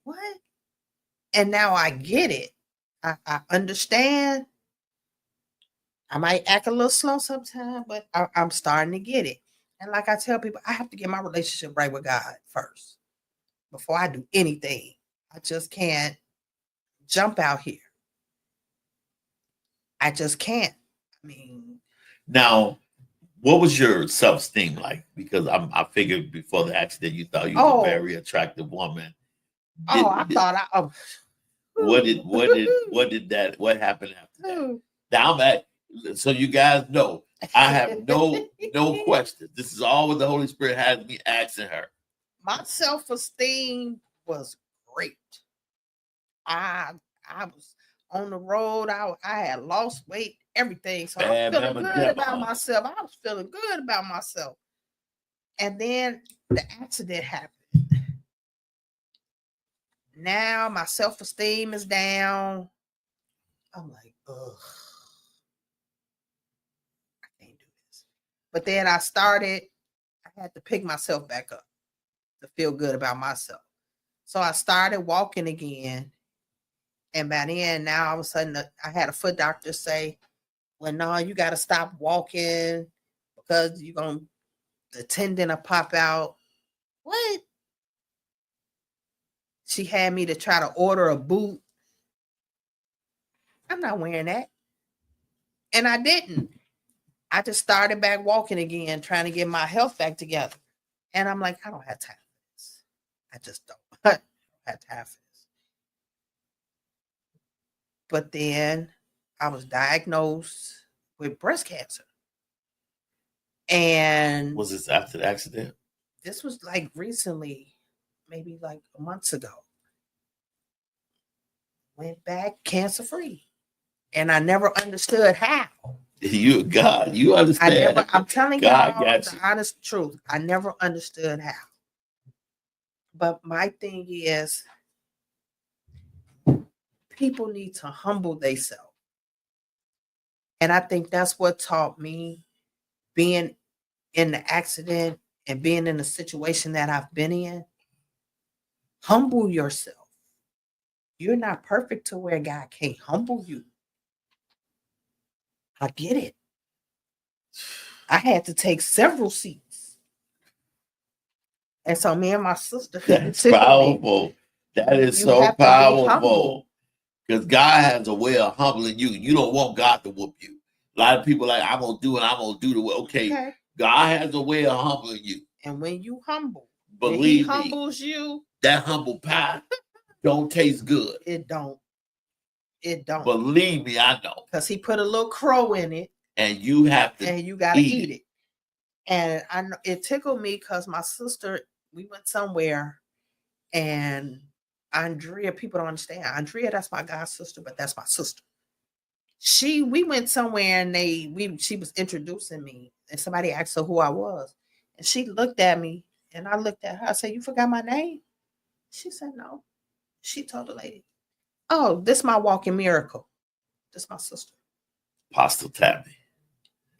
What? And now I get it. I understand. I might act a little slow sometimes, but I'm starting to get it. And like I tell people, I have to get my relationship right with God first before I do anything. I just can't jump out here. I just can't. I mean, now, what was your self-esteem like? Because I figured before the accident, you thought you were a very attractive woman. What happened after that? Now I'm at. So you guys know, I have no questions. This is all what the Holy Spirit has me asking her. My self-esteem was great. I was on the road. I had lost weight, everything. So I was feeling good about myself. I was feeling good about myself. And then the accident happened. Now my self-esteem is down. I'm like, ugh, I can't do this. But then I had to pick myself back up to feel good about myself. So I started walking again. And by then, now all of a sudden, I had a foot doctor say, well, no, you got to stop walking because the tendon will pop out. What? She had me to try to order a boot. I'm not wearing that. And I didn't. I just started back walking again, trying to get my health back together. And I'm like, I don't have time for this. I just don't. I don't have time for this. But then I was diagnosed with breast cancer. And Was this after the accident? this was like recently, maybe like a month ago. Went back cancer free. And I never understood how. You God, you understand. I'm telling God you got the you. honest truth. I never understood how. But my thing is, people need to humble themselves. And I think that's what taught me being in the accident and being in the situation that I've been in. Humble yourself. You're not perfect to where God can't humble you. I get it. I had to take several seats. And so me and my sister. That's powerful. That is so powerful. Because God has a way of humbling you. You don't want God to whoop you. A lot of people are like, I'm going to do it. I'm going to do the way. Okay. God has a way of humbling you. And when you humble, believe he humbles you. That humble pie don't taste good. It don't. It don't. Believe me, I know. Because he put a little crow in it. And you have to. And you got to eat it. And I know it tickled me because my sister, we went somewhere and Andrea, people don't understand. Andrea, that's my god sister, but that's my sister. We went somewhere and she was introducing me and somebody asked her who I was. And she looked at me and I looked at her. I said, you forgot my name? She said, no. She told the lady, oh, this is my walking miracle. This is my sister. Apostle Tammy.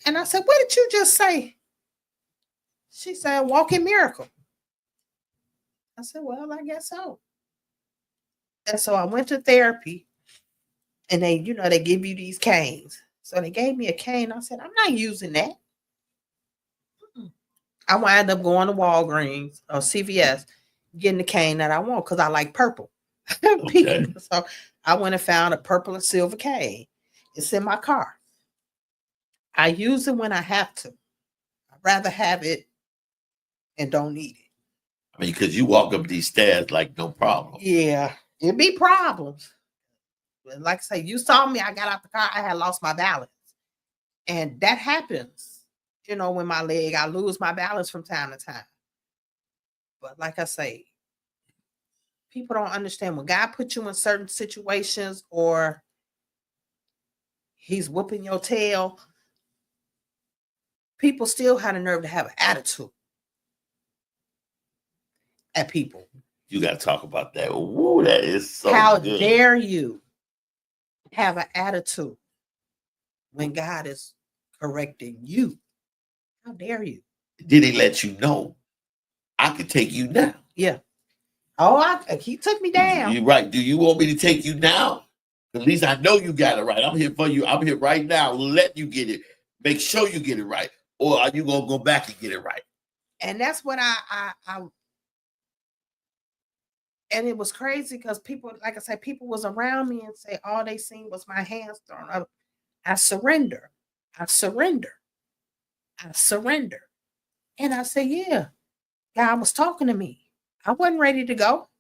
And I said, what did you just say? She said, walking miracle. I said, well, I guess so. And so I went to therapy and they give you these canes. So they gave me a cane. I said, I'm not using that. I wound up going to Walgreens or CVS, getting the cane that I want because I like purple. Okay. So I went and found a purple and silver cane. It's in my car. I use it when I have to. I'd rather have it and don't need it. I mean, because you walk up these stairs like no problem. Yeah, it'd be problems. But like I say, you saw me, I got out the car, I had lost my balance. And that happens, with my leg. I lose my balance from time to time. But like I say, people don't understand when God put you in certain situations or he's whooping your tail, people still have the nerve to have an attitude at people. You got to talk about that. Ooh, that is so How good. dare you have an attitude when God is correcting you? How dare you? Did he let you know I could take you down? Yeah. Oh, he took me down. You're right. Do you want me to take you down? At least I know you got it right. I'm here for you. I'm here right now. Let you get it. Make sure you get it right. Or are you going to go back and get it right? And that's what I and it was crazy because people, like I said, people was around me and say all they seen was my hands thrown up. I surrender. I surrender. I surrender. And I said, yeah, God was talking to me. I wasn't ready to go.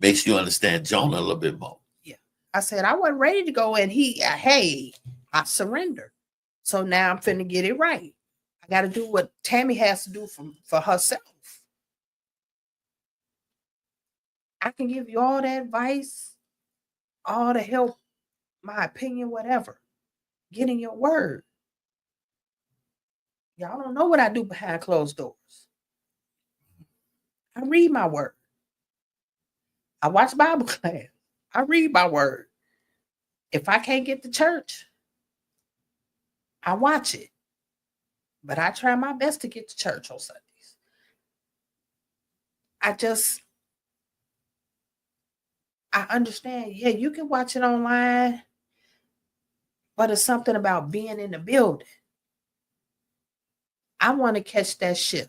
Makes you understand Jonah a little bit more. Yeah. I said, I wasn't ready to go. And I surrender. So now I'm finna get it right. I got to do what Tammy has to do for herself. I can give you all the advice, all the help, my opinion, whatever. Get in your word. Y'all don't know what I do behind closed doors. I read my word. I watch Bible class. I read my word. If I can't get to church, I watch it. But I try my best to get to church on Sundays. I understand. Yeah, you can watch it online, but it's something about being in the building. I want to catch that shift.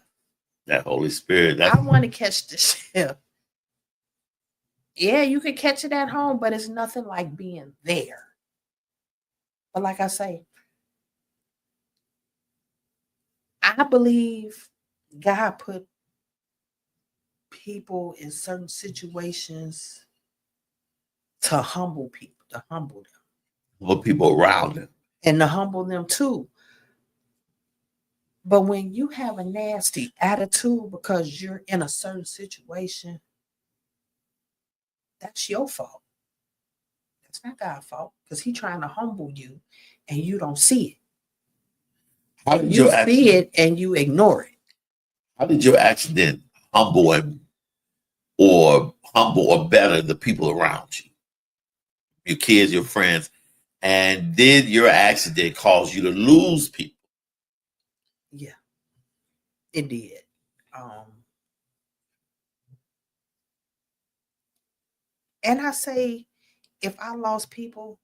That Holy Spirit. I want to catch the shift. Yeah, you can catch it at home, but it's nothing like being there. But like I say, I believe God put people in certain situations to humble people, to humble them. What people around them. And to humble them too. But when you have a nasty attitude because you're in a certain situation, that's your fault. That's not God's fault because He's trying to humble you and you don't see it. How did You your see accident, it and you ignore it. how did your accident humble or better the people around you? Your kids, your friends. And did your accident cause you to lose people? Yeah, it did. And I say, if I lost people,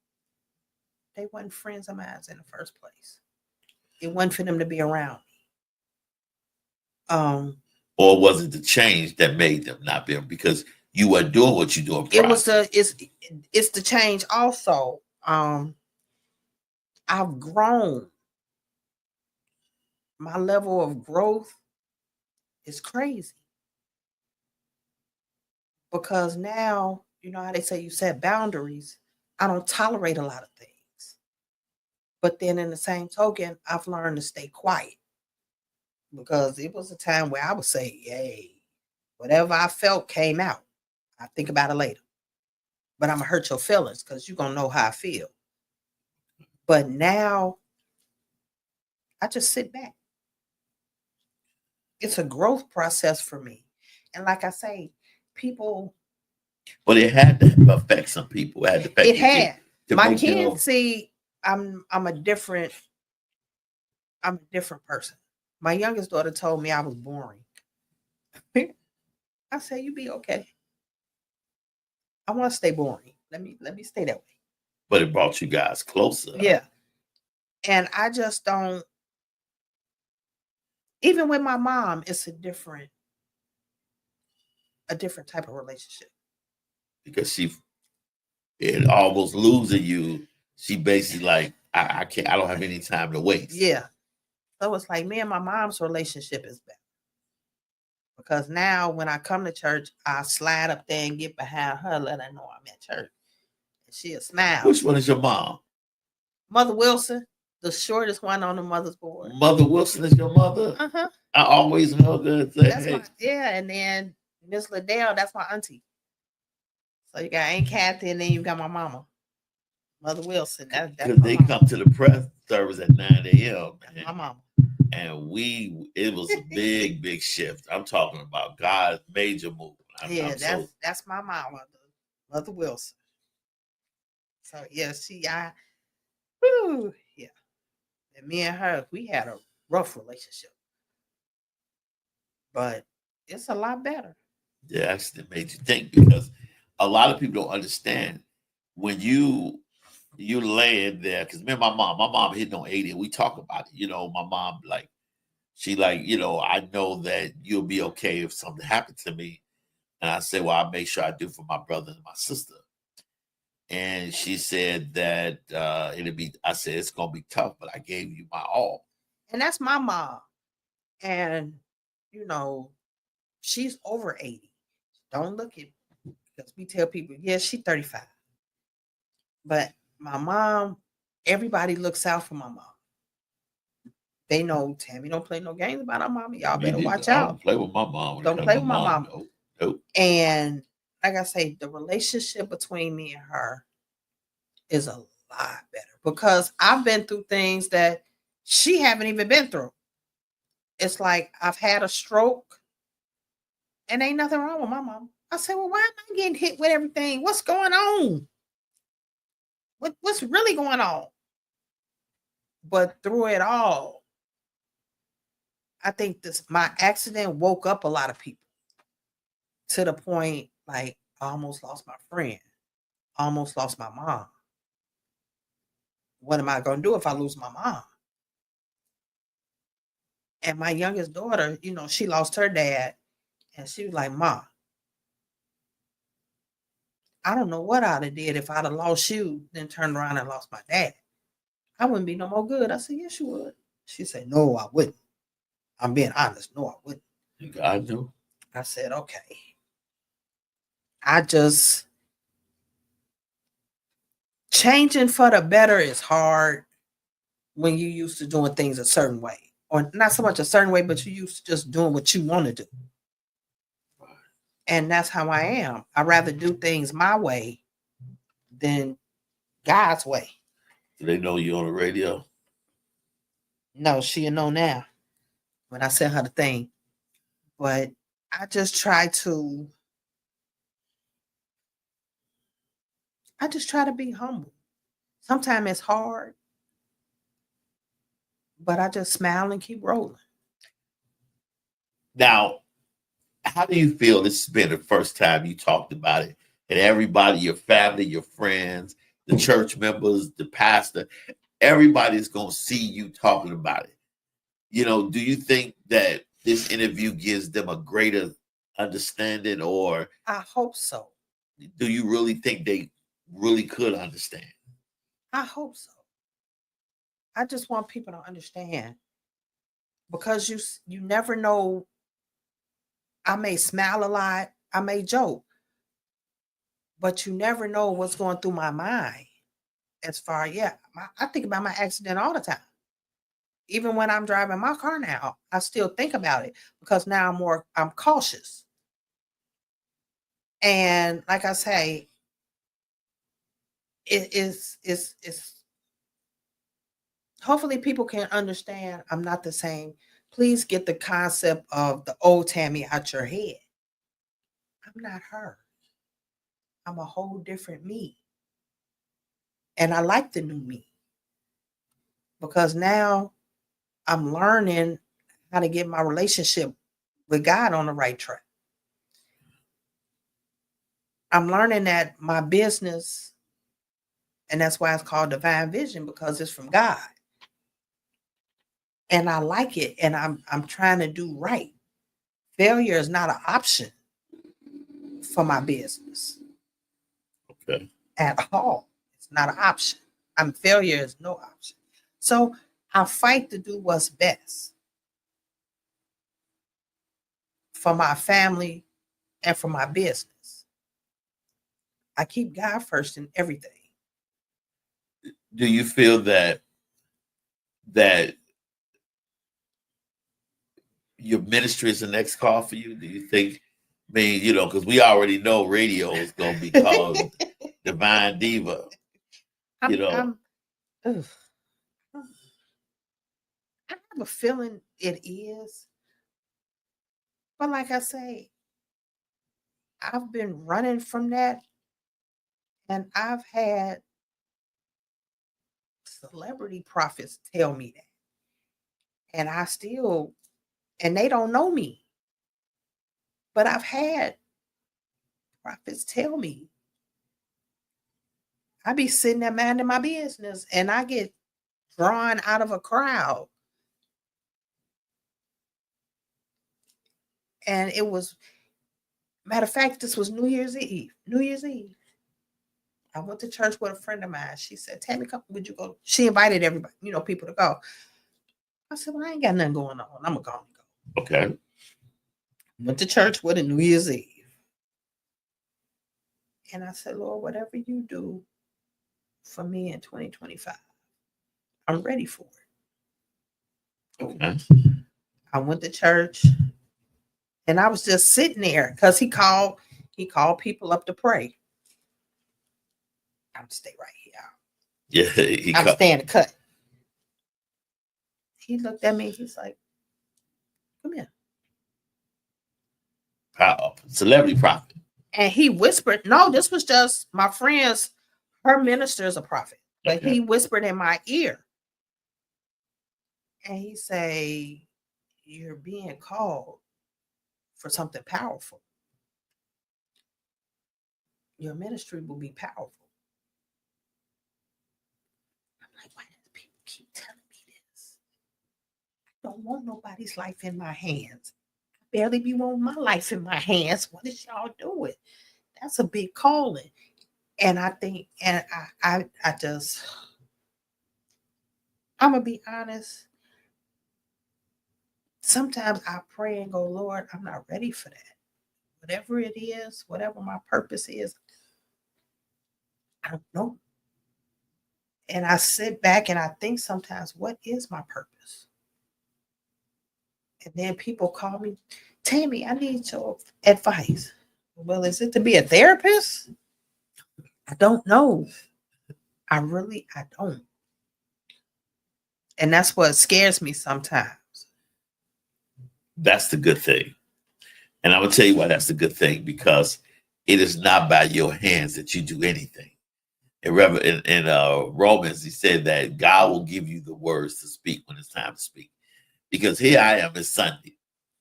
they weren't friends of mine in the first place. It wasn't for them to be around me. Or was it the change that made them not be? Because you were doing what you're doing prior. It's the change also. I've grown. My level of growth is crazy. Because now, you know how they say you set boundaries. I don't tolerate a lot of things. But then in the same token, I've learned to stay quiet. Because it was a time where I would say, yay, whatever I felt came out. I think about it later. But I'm going to hurt your feelings because you're going to know how I feel. But now, I just sit back. It's a growth process for me. And like I say, people. But it had to affect some people. It had to affect It had. My kids kids see I'm a different person. My youngest daughter told me I was boring. I said, you be okay. I want to stay boring. Let me stay that way. But it brought you guys closer. Yeah. And I just don't. Even with my mom, it's a different type of relationship. Because it almost losing you. She basically like, I can't. I don't have any time to waste. Yeah. So it's like me and my mom's relationship is better. Because now when I come to church, I slide up there and get behind her, let her know I'm at church. And she'll smile. Which one is your mom? Mother Wilson, the shortest one on the mother's board. Mother Wilson is your mother? Uh-huh. I always hug her and say, hey. And then Miss Liddell, that's my auntie. So you got Aunt Kathy and then you got my mama. Mother Wilson. Because they come to the press service at 9 a.m. That's my mama. And it was a big shift. I'm talking about God's major move. That's my mama, Mother Wilson. So yeah, yeah. And me and her, we had a rough relationship. But it's a lot better. Yeah, actually it made you think because a lot of people don't understand when you laying there, because me and my mom hitting on 80 and we talk about it. You know, my mom I know that you'll be okay if something happened to me. And I said, well, I make sure I do for my brother and my sister. And she said that I said, it's going to be tough, but I gave you my all. And that's my mom. And, she's over 80. Don't look at, because we tell people, she's 35. But my mom, everybody looks out for my mom. They know Tammy don't play no games about her mama. Y'all better watch out. Don't play with my mom. Don't play with my mom. Nope. And like I say, the relationship between me and her is a lot better because I've been through things that she haven't even been through. It's like I've had a stroke and ain't nothing wrong with my mom. I said, well, why am I getting hit with everything? What's going on? What's really going on? But through it all, I think my accident woke up a lot of people to the point like I almost lost my friend, almost lost my mom. What am I going to do if I lose my mom? And my youngest daughter, she lost her dad, and she was like, "Ma, I don't know what I'd have did if I'd have lost you, then turned around and lost my dad. I wouldn't be no more good." I said, "Yes, you would." She said, "No, I wouldn't. I'm being honest. No, I wouldn't." I do. I said, "Okay." I just changing for the better is hard when you used to doing things a certain way, or not so much a certain way, but you used to just doing what you want to do. And that's how I am. I rather do things my way than God's way. Do they know you on the radio? No, she'll know now when I sent her the thing. But I just try to be humble. Sometimes it's hard, but I just smile and keep rolling. Now, how do you feel this has been the first time you talked about it? And everybody, your family, your friends, the church members, the pastor, everybody's going to see you talking about it. Do you think that this interview gives them a greater understanding, or I hope so. do you really think they really could understand? I hope so. I just want people to understand, because you never know. I may smile a lot, I may joke, but you never know what's going through my mind. As far, I think about my accident all the time. Even when I'm driving my car now, I still think about it, because now I'm cautious. And like I say, it's hopefully people can understand I'm not the same. Please get the concept of the old Tammy out your head. I'm not her. I'm a whole different me. And I like the new me, because now I'm learning how to get my relationship with God on the right track. I'm learning that my business, and that's why it's called Divine Vision, because it's from God. And I like it, and I'm trying to do right. Failure is not an option for my business. Okay. At all. It's not an option. Failure is no option. So I fight to do what's best for my family and for my business. I keep God first in everything. Do you feel that your ministry is the next call for you? Do you think, because we already know radio is going to be called Divine Diva. I have a feeling it is. But like I say, I've been running from that, and I've had celebrity prophets tell me that. And they don't know me. But I've had prophets tell me. I be sitting there minding my business, and I get drawn out of a crowd. And it was, matter of fact, this was New Year's Eve. I went to church with a friend of mine. She said, "Tammy, come, would you go?" She invited everybody, people to go. I said, "Well, I ain't got nothing going on. I'm going to go." Okay. Went to church with a New Year's Eve. And I said, "Lord, whatever you do for me in 2025, I'm ready for it." Okay. I went to church, and I was just sitting there because he called people up to pray. I'm stay right here. Yeah, I'm staying to cut. He looked at me. He's like, "Come here." Celebrity prophet. And he whispered, no, this was just my friend's Her minister is a prophet, but Okay. he whispered in my ear, and he say, "You're being called for something powerful. Your ministry will be powerful." I'm like, why do people keep telling me this? I don't want nobody's life in my hands. I barely be wanting my life in my hands. What is y'all doing? That's a big calling. And I think, and I just, I'm gonna be honest. Sometimes I pray and go, Lord, I'm not ready for that. Whatever it is, whatever my purpose is, I don't know. And I sit back and I think sometimes, what is my purpose? And then people call me, Tammy, I need your advice. Well, is it to be a therapist? I don't know. I don't. And that's what scares me sometimes. That's the good thing. And I'm going to tell you why that's the good thing, because it is not by your hands that you do anything. In Romans, he said that God will give you the words to speak when it's time to speak. Because here I am, it's Sunday.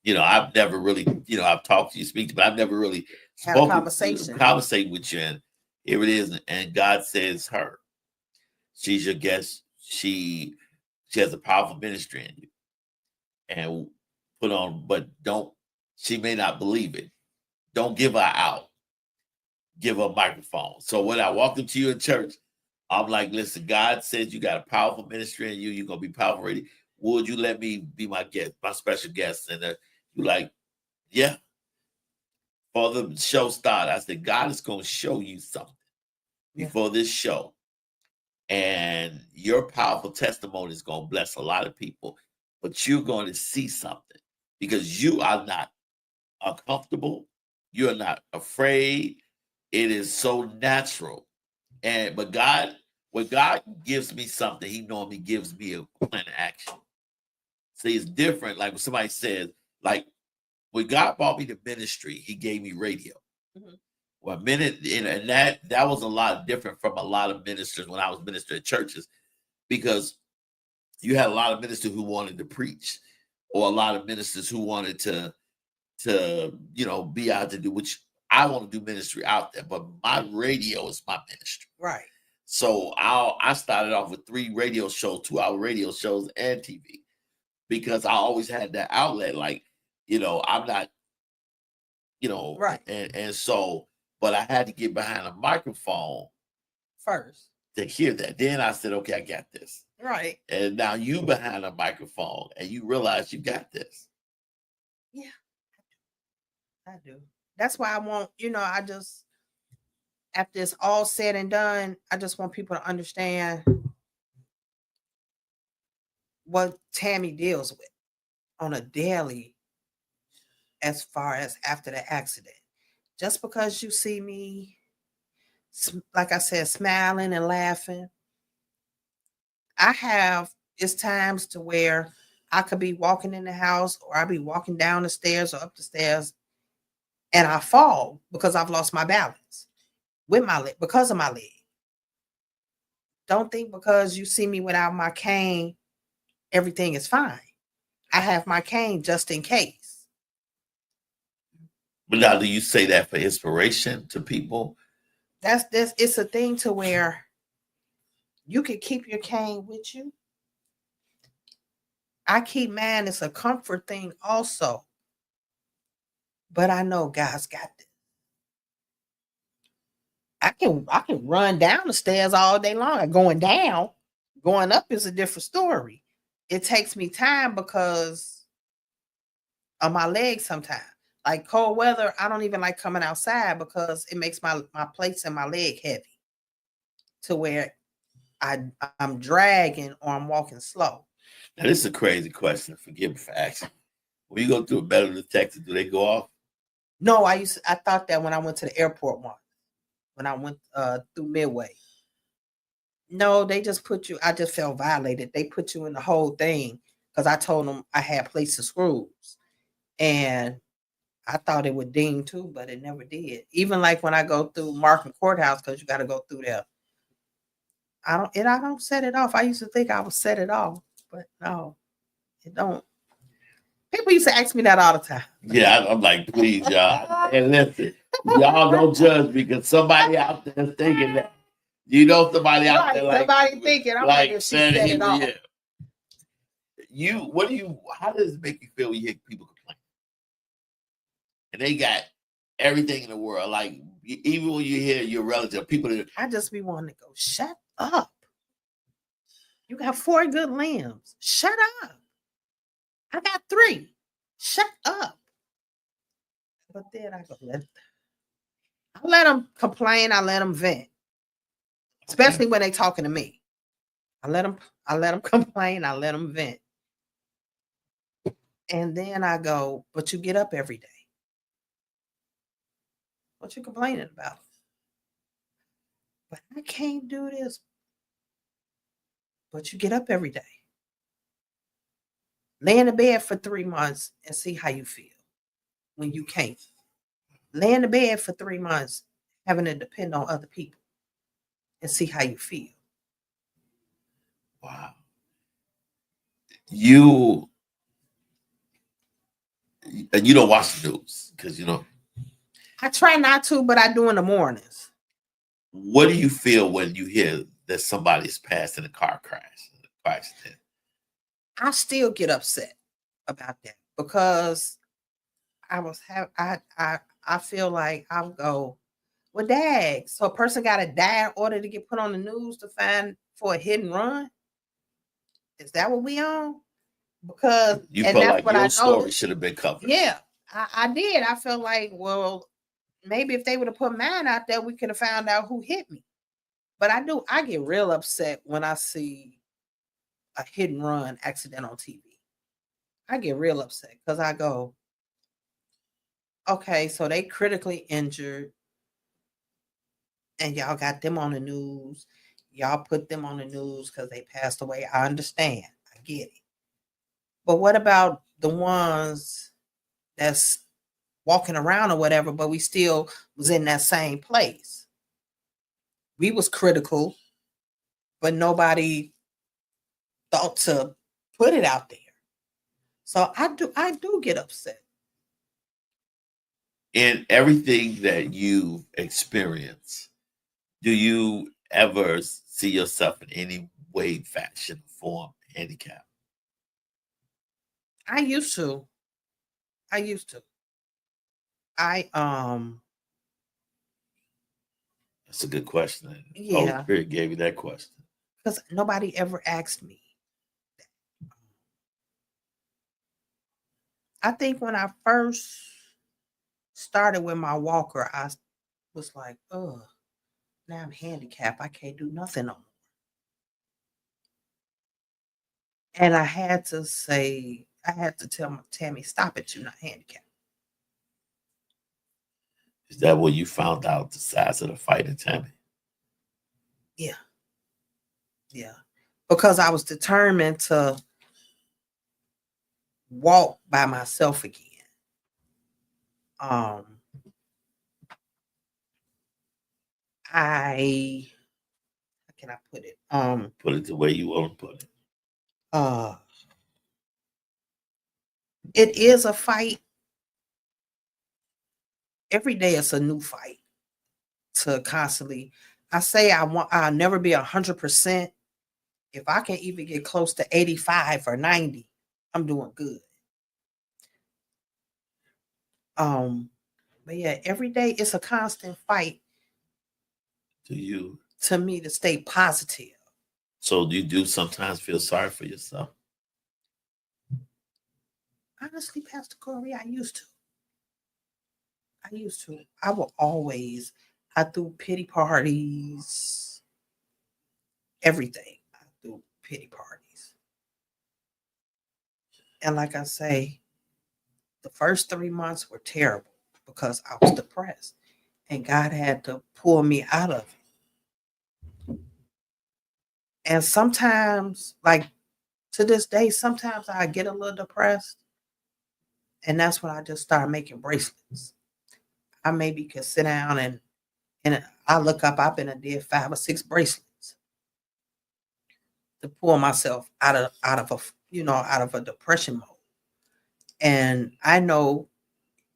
I've never really, I've talked to you, speak to you, but I've never really Had a conversation with you. And here it is. And God says her. She's your guest. She has a powerful ministry in you. And put on, but she may not believe it. Don't give her out. Give her a microphone. So when I walked up to you in church, I'm like, listen, God says you got a powerful ministry in you. You're going to be powerful ready. Would you let me be my guest, my special guest? And you're like, yeah. For the show started, I said, God is going to show you something before this show. And your powerful testimony is going to bless a lot of people. But you're going to see something because you are not uncomfortable. You're not afraid. It is so natural. But God, when God gives me something, he normally gives me a plan of action. See, it's different. Like when somebody says, like when God brought me to ministry, he gave me radio. Mm-hmm. Well, and that was a lot different from a lot of ministers when I was ministering at churches, because you had a lot of ministers who wanted to preach, or a lot of ministers who wanted to be out to do, which I want to do ministry out there, but my radio is my ministry. Right. So I started off with 3 radio shows, 2-hour radio shows and TV, because I always had that outlet. Like, I'm not, right. And so, but I had to get behind a microphone first to hear that. Then I said, okay, I got this. Right. And now you behind a microphone and you realize you got this. Yeah, I do. That's why I want, I just, after it's all said and done, I just want people to understand what Tammy deals with on a daily, as far as after the accident. Just because you see me, like I said, smiling and laughing, it's times to where I could be walking in the house, or I'll be walking down the stairs or up the stairs, and I fall because I've lost my balance with my leg, because of my leg. Don't think because you see me without my cane, everything is fine. I have my cane just in case. But now, do you say that for inspiration to people? It's a thing to where you can keep your cane with you. I keep mine. It's a comfort thing also. But I know God's got this. I can run down the stairs all day long. Going down, going up is a different story. It takes me time because of my legs sometimes. Like cold weather, I don't even like coming outside because it makes my plates and my leg heavy to where I'm dragging or I'm walking slow. Now, this is a crazy question. Forgive me for asking. When you go through a metal detector, do they go off? No, I thought that when I went to the airport once, when I went through Midway. No, they just put you, I just felt violated. They put you in the whole thing because I told them I had plates of screws. And I thought it would ding too, but it never did. Even like when I go through Markham Courthouse, because you got to go through there I don't set it off. I used to think I would set it off, but no, it don't. People used to ask me that all the time. Yeah, I'm like, please, y'all. And listen, y'all don't judge me because somebody out there is thinking that. You know, somebody out there like somebody thinking I'm like if she set it off. Yeah. How does it make you feel when you hear people complain? And they got everything in the world. Like, even when you hear your relative, people that I just be wanting to go, shut up. You got 4 good limbs. Shut up. I got 3. Shut up. But then I go, I let them complain. I let them vent, especially when they talking to me. I let them complain. I let them vent. And then I go, but you get up every day. What you complaining about? But I can't do this. But you get up every day. Lay in the bed for 3 months and see how you feel when you can't. Lay in the bed for 3 months, having to depend on other people and see how you feel. Wow. You don't watch the news because I try not to, but I do in the mornings. What do you feel when you hear that somebody's passed in a car accident? I still get upset about that because I feel like I'll go, well, dag. So a person got to die in order to get put on the news to find for a hit and run? Is that what we on? Because you felt like your story should have been covered. Yeah, I did. I felt like, well, maybe if they would have put mine out there, we could have found out who hit me. But I get real upset when I see a hit and run accident on TV. I get real upset because I go, okay, so they critically injured and y'all got them on the news. Y'all put them on the news because they passed away. I understand. I get it. But what about the ones that's walking around or whatever, but we still was in that same place? We was critical, but nobody thought to put it out there. So I do get upset. In everything that you experience, do you ever see yourself in any way, fashion, form, handicap? I used to. That's a good question. Yeah. Holy Spirit gave you that question. Because nobody ever asked me. I think when I first started with my walker, I was like, oh, now I'm handicapped. I can't do nothing no more. And I had to tell my Tammy, stop it, you're not handicapped. Is that when you found out the size of the fight in Tammy? Yeah. Yeah. Because I was determined to walk by myself again. How can I put it? Put it the way you want to put it. It is a fight. Every day it's a new fight to constantly. I say I'll never be 100%. If I can even get close to 85 or 90, I'm doing good. But yeah, every day it's a constant fight. To me, to stay positive. So you do sometimes feel sorry for yourself? Honestly, Pastor Corey, I used to. I will always. I threw pity parties. Everything. I threw pity parties. And like I say, the first 3 months were terrible because I was depressed. And God had to pull me out of it. And sometimes, like to this day, sometimes I get a little depressed. And that's when I just start making bracelets. I maybe could sit down and I look up, I've been a did 5 or 6 bracelets. to pull myself out of a depression mode. And I know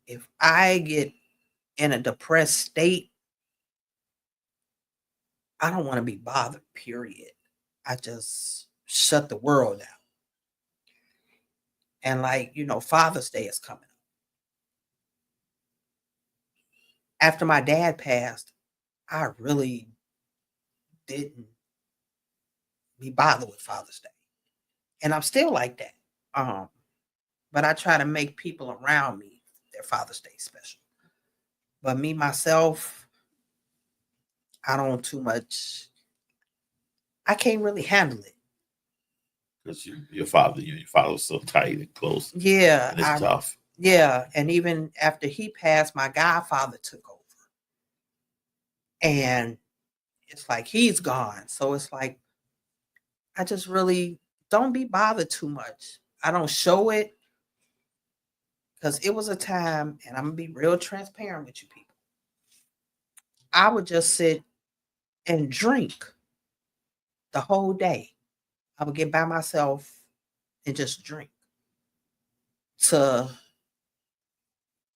if I get in a depressed state, I don't want to be bothered, period. I just shut the world down. And like, Father's Day is coming up. After my dad passed, I really didn't be bothered with Father's Day. And I'm still like that. But I try to make people around me their Father's Day special. But me, myself, I don't too much. I can't really handle it. Because your father was so tight and close. Yeah. And it's tough. Yeah. And even after he passed, my godfather took over. And it's like he's gone. So it's like, I just really don't be bothered too much. I don't show it. Because it was a time, and I'm going to be real transparent with you people. I would just sit and drink the whole day. I would get by myself and just drink to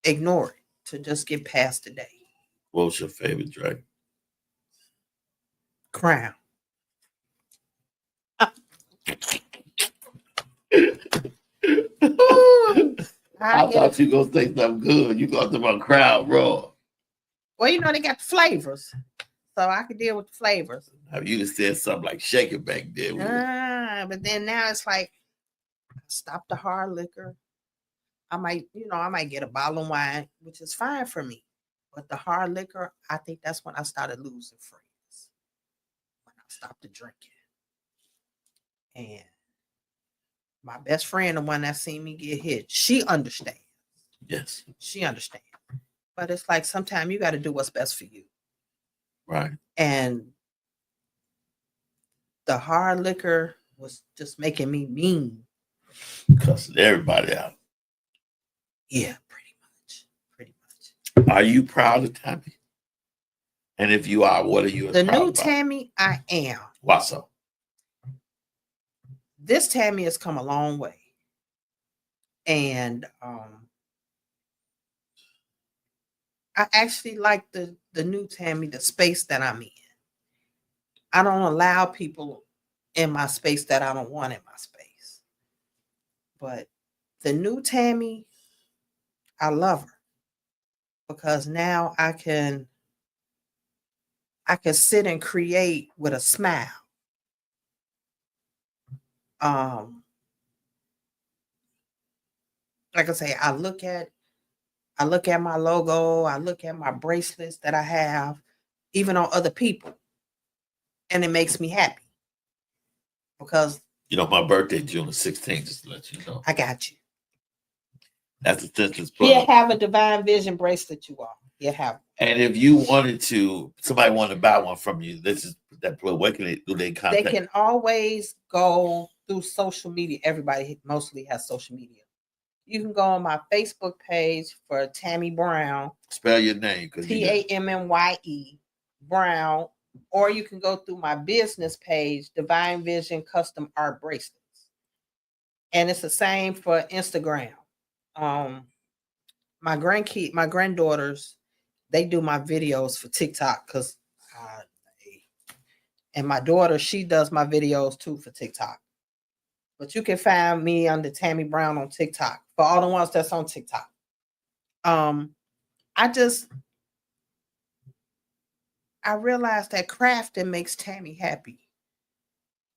ignore it, to just get past the day. What was your favorite drink? Crown. I thought you were going to say something good. You got to my Crown Royal. Well, they got the flavors. So I could deal with the flavors. Now, you just said something like shake it back there. But then now it's like, stop the hard liquor. I might get a bottle of wine, which is fine for me. But the hard liquor, I think that's when I started losing friends. When I stopped drinking. And my best friend, the one that seen me get hit, she understands. Yes. She understands. But it's like sometimes you got to do what's best for you. Right. And the hard liquor was just making me mean. Cussing everybody out. Yeah, pretty much. Are you proud of Tammy? And if you are, what are you The proud new about? Tammy, I am. Why so? This Tammy has come a long way. And I actually like the new Tammy, the space that I'm in. I don't allow people in my space that I don't want in my space. But the new Tammy, I love her. Because now I can sit and create with a smile. Like I say, I look at my logo, I look at my bracelets that I have, even on other people, and it makes me happy. Because my birthday June the 16th, just to let you know. I got you. That's the senseless You plug. have a Divine Vision bracelet, you all. You have. And if you somebody wanted to buy one from you, this is that plug. Where do they contact? They can always go through social media. Everybody mostly has social media. You can go on my Facebook page for Tammy Brown. Spell your name. TAMMYE Brown. Or you can go through my business page, Divine Vision Custom Art Bracelets. And it's the same for Instagram. My granddaughters, they do my videos for TikTok because and my daughter, she does my videos too for TikTok. But you can find me under Tammy Brown on TikTok for all the ones that's on TikTok. I realized that crafting makes Tammy happy.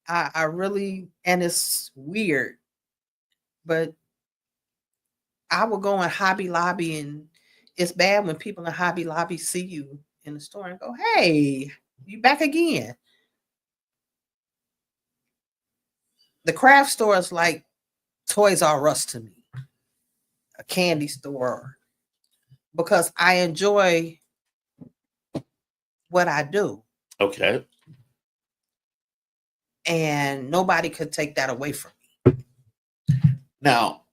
I really, and it's weird, but I will go in Hobby Lobby, and it's bad when people in Hobby Lobby see you in the store and go, "Hey, you back again?" The craft store is like Toys R Us to me, a candy store, because I enjoy what I do. Okay. And nobody could take that away from me. Now,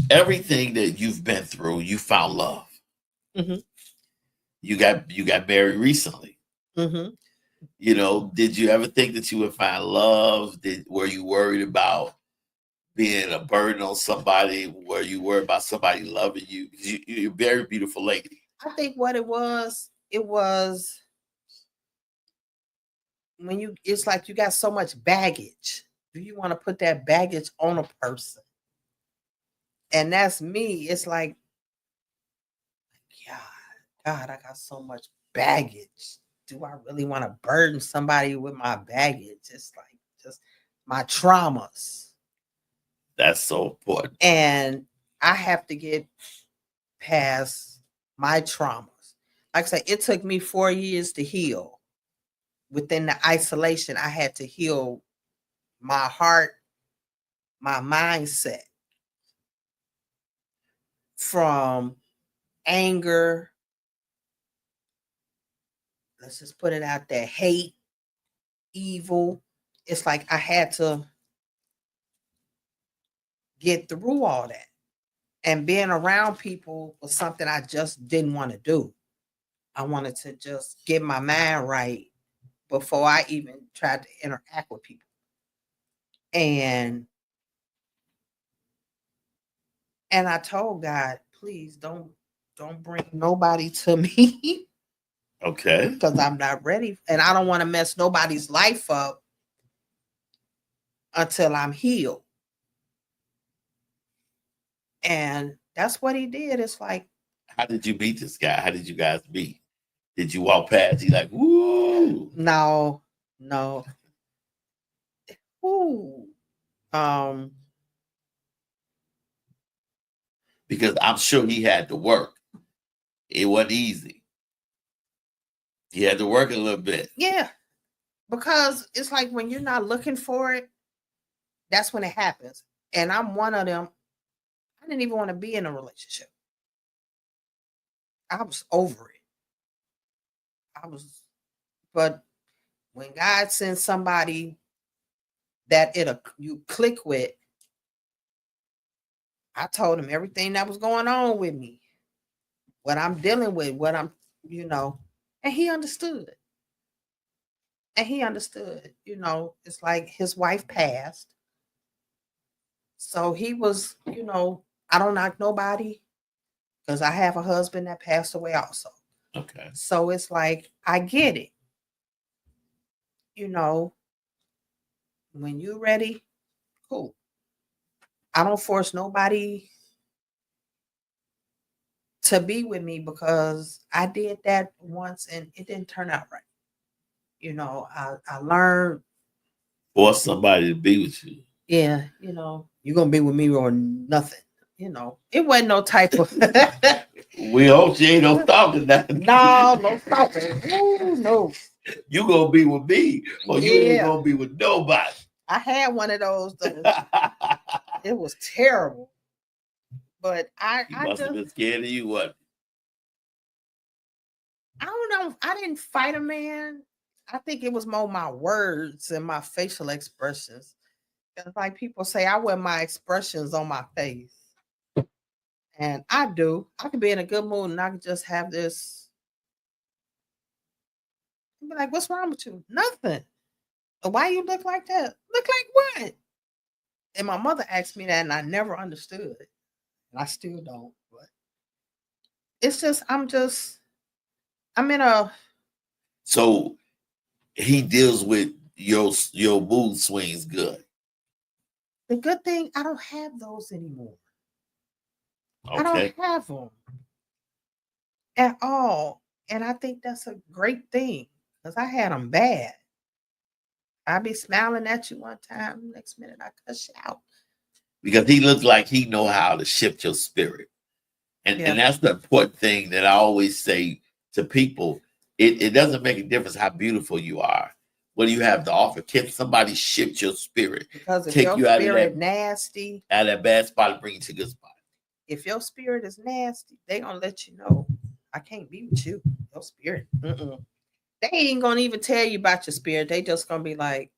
everything that you've been through, you found love. Mm-hmm. You got married recently. Mm-hmm. Did you ever think that you would find love? Were you worried about being a burden on somebody? Were you worried about somebody loving you? Because you're a very beautiful lady. I think what it was when it's like you got so much baggage. Do you want to put that baggage on a person? And that's me. It's like, God, I got so much baggage. Do I really want to burden somebody with my baggage? It's like just my traumas. That's so important. And I have to get past my traumas. Like I said, it took me 4 years to heal. Within the isolation, I had to heal my heart, my mindset from anger. Let's just put it out there, hate, evil. It's like I had to get through all that. And being around people was something I just didn't want to do. I wanted to just get my mind right before I even tried to interact with people. And I told God, please don't bring nobody to me. Okay. Because I'm not ready. And I don't want to mess nobody's life up until I'm healed. And that's what he did. It's like, how did you meet this guy? How did you guys meet? Did you walk past? He like, woo? No. Ooh. Because I'm sure he had to work. It wasn't easy. He had to work a little bit. Yeah. Because it's like when you're not looking for it, that's when it happens. And I'm one of them. I didn't even want to be in a relationship. I was over it. But when God sends somebody that you click with, I told him everything that was going on with me, what I'm dealing with, and he understood. It's like his wife passed. So he was, I don't knock nobody because I have a husband that passed away also. Okay. So it's like, I get it. When you're ready, cool. I don't force nobody to be with me because I did that once and it didn't turn out right. I learned. Force somebody to be with you. Yeah, you're going to be with me or nothing. It wasn't no type of. We hope you ain't no stalking that. No stalking. Ooh, no. You going to be with me or you ain't going to be with nobody. I had one of those. It was terrible. But I must have been scared of you, what? I don't know. I didn't fight a man. I think it was more my words and my facial expressions. It's like people say, I wear my expressions on my face. And I do. I could be in a good mood and I could just have this. I'd be like, what's wrong with you? Nothing. Why you look like that? Look like what? And my mother asked me that and I never understood. And I still don't. But it's just, I'm in a. So he deals with your mood swings good. The good thing, I don't have those anymore. Okay. I don't have them at all. And I think that's a great thing because I had them bad. I'd be smiling at you one time, next minute I cuss you out. Because he looks like he know how to shift your spirit. And that's the important thing that I always say to people. It doesn't make a difference how beautiful you are. What do you have to offer? Can somebody shift your spirit? Because if your spirit nasty, out of that bad spot and bring you to a good spot. If your spirit is nasty, they gonna let you know, I can't be with you. Your spirit. They ain't gonna even tell you about your spirit. They just gonna be like,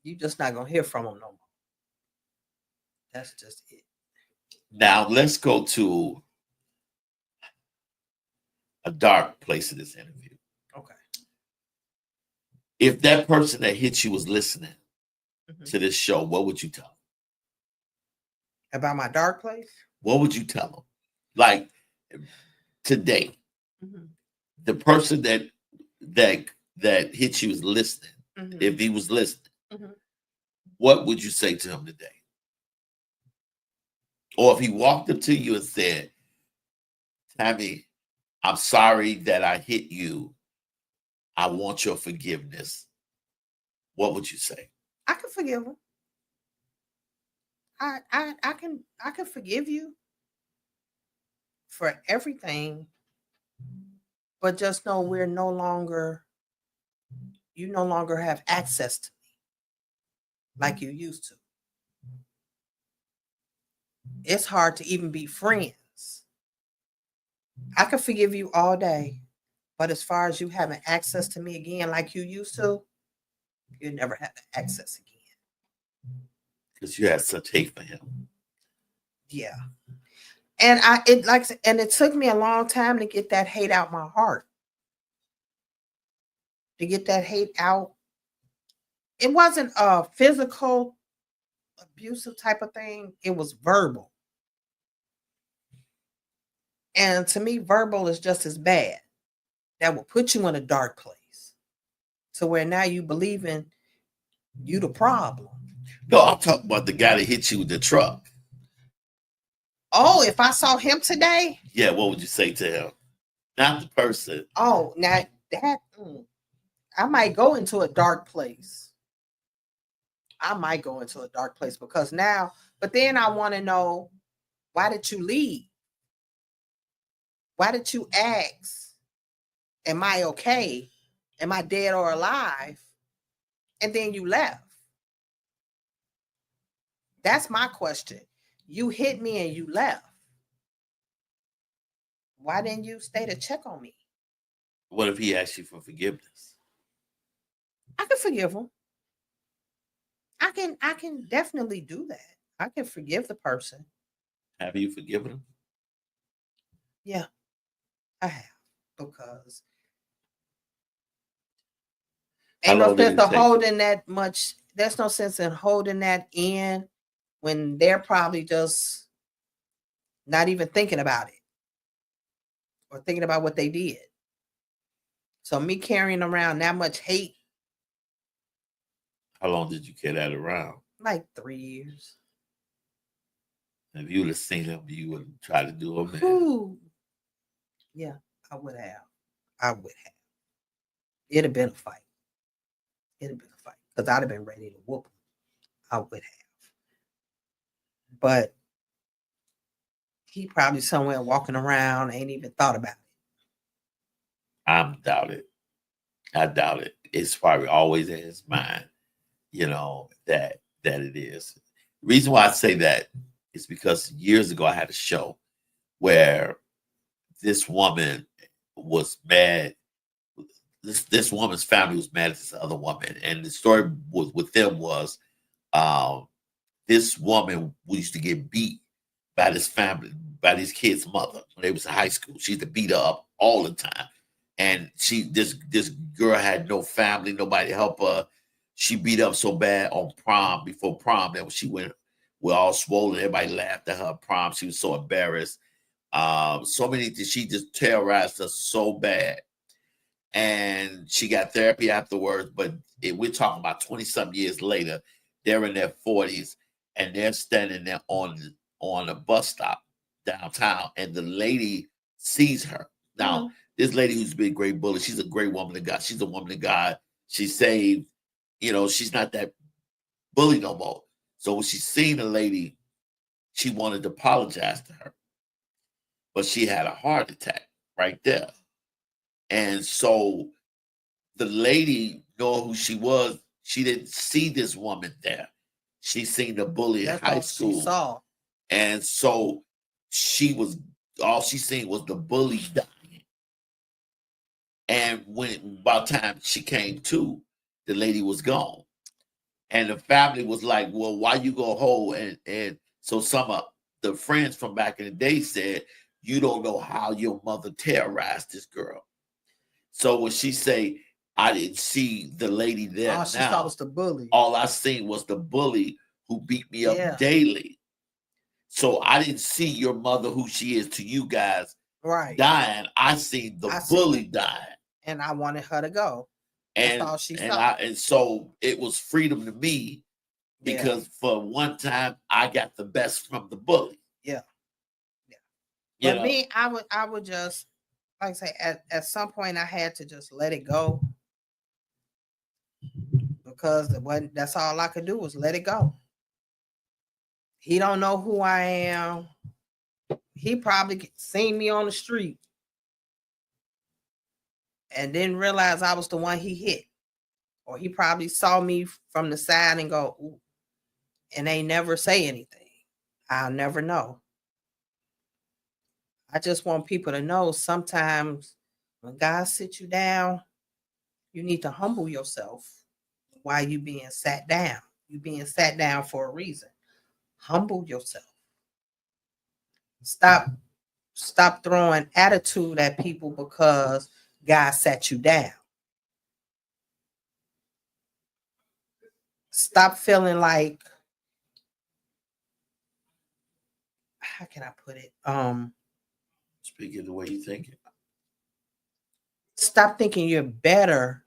you just not gonna hear from them no more. That's just it. Now let's go to a dark place in this interview. Okay. If that person that hit you was listening Mhm. to this show, what would you tell them? About my dark place? What would you tell them? Like today, Mhm. the person that hit you is listening. Mhm. If he was listening, Mhm. what would you say to him today? Or if he walked up to you and said, Tammy, I'm sorry that I hit you. I want your forgiveness. What would you say? I can forgive him. I can forgive you for everything, but just know you no longer have access to me like you used to. It's hard to even be friends. I can forgive you all day, but as far as you having access to me again like you used to, you never have access again. Because you had such hate for him. Yeah. And it took me a long time to get that hate out my heart. To get that hate out. It wasn't a physical abusive type of thing, it was verbal. And to me, verbal is just as bad. That will put you in a dark place. To where now you believe in you the problem. No, I'm talking about the guy that hit you with the truck. Oh, if I saw him today, yeah, what would you say to him? Not the person. Oh, now that I might go into a dark place. I might go into a dark place because now, but then I want to know, why did you leave? Why did you ask, am I okay? Am I dead or alive? And then you left. That's my question. You hit me and you left. Why didn't you stay to check on me? What if he asked you for forgiveness? I can forgive him. I can definitely do that. I can forgive the person. Have you forgiven him? Yeah, I have. Because How ain't no long did sense it of take? holding that much. There's no sense in holding that in when they're probably just not even thinking about it or thinking about what they did. So me carrying around that much hate, How long did you carry that around? like 3 years. If you would have seen him, you would try to do him. Ooh. Yeah, I would have. I would have. It'd have been a fight. It'd have been a fight because I'd have been ready to whoop him. I would have. But he probably somewhere walking around, ain't even thought about it. I doubt it. I doubt it. It's probably always in his mind, that it is. The reason why I say that is because years ago I had a show where this woman was mad. This woman's family was mad at this other woman, and the story with them was this woman used to get beat by this family, by these kids' mother when they was in high school. She used to beat her up all the time. And this girl had no family, nobody to help her. She beat up so bad on prom, before prom, that when she went with all swollen, everybody laughed at her at prom. She was so embarrassed. So many things. She just terrorized us so bad. And she got therapy afterwards, but we're talking about 20-something years later. They're in their 40s and they're standing there on a bus stop downtown, and the lady sees her. Now, this lady who's been a great bully, she's a great woman of God. She's a woman of God. She's saved. She's not that bully no more. So when she seen the lady, she wanted to apologize to her, but she had a heart attack right there. And so the lady, knowing who she was, she didn't see this woman there. She seen the bully in high school. She saw. And so all she seen was the bully dying. And when about time she came to, the lady was gone. And the family was like, well, why you go hold? And so some of the friends from back in the day said, you don't know how your mother terrorized this girl. So when she say, I didn't see the lady there. All she saw was the bully. All I seen was the bully who beat me up daily. So I didn't see your mother, who she is to you guys, dying. I seen the bully dying. And I wanted her to go. That's all she saw. And so it was freedom to me, because for one time I got the best from the bully. Yeah. But me, I would just, like I say, at some point I had to just let it go, because that's all I could do was let it go. He don't know who I am. He probably seen me on the street and didn't realize I was the one he hit. Or he probably saw me from the side and go, ooh, and they never say anything. I'll never know. I just want people to know sometimes when God sits you down, you need to humble yourself while you being sat down. You being sat down for a reason. Humble yourself. Stop throwing attitude at people because God sat you down. Stop feeling like, how can I put it? Speaking the way you think it. Stop thinking you're better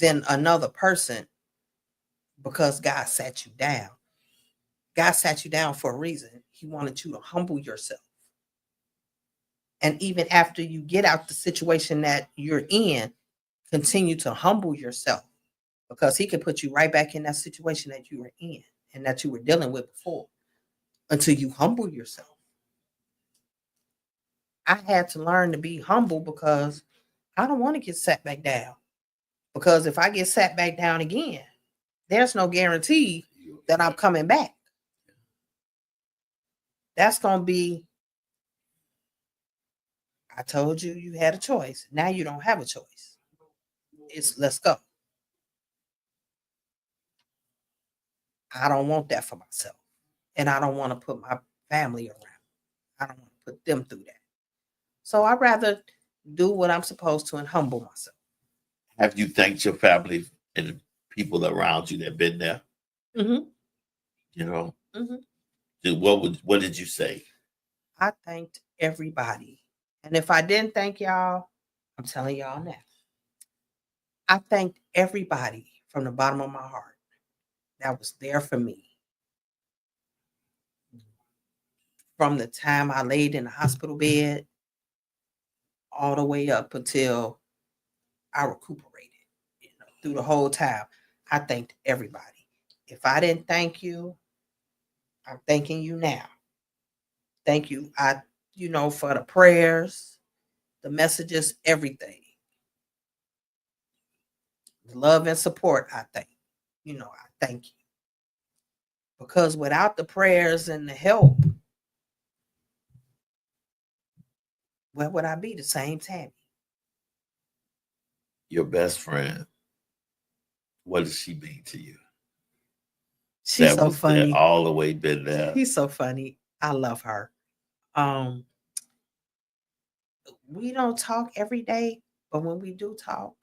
than another person because God sat you down. God sat you down for a reason. He wanted you to humble yourself. And even after you get out the situation that you're in, continue to humble yourself, because he could put you right back in that situation that you were in and that you were dealing with before, until you humble yourself. I had to learn to be humble because I don't want to get sat back down. Because if I get sat back down again, there's no guarantee that I'm coming back. That's going to be, I told you you had a choice. Now you don't have a choice. It's let's go. I don't want that for myself. And I don't want to put my family around. I don't want to put them through that. So I'd rather do what I'm supposed to and humble myself. Have you thanked your family and the people around you that have been there? Mm-hmm. You know? Mm-hmm. What did you say? I thanked everybody. And if I didn't thank y'all, I'm telling y'all now. I thanked everybody from the bottom of my heart that was there for me. From the time I laid in the hospital bed all the way up until I recuperated, through the whole time. I thanked everybody. If I didn't thank you, I'm thanking you now. Thank you. For the prayers, the messages, everything. The love and support, I thank. I thank you. Because without the prayers and the help, where would I be? The same Tammy. Your best friend, what does she mean to you? She's so funny. All the way been there. He's so funny. I love her. We don't talk every day, but when we do talk,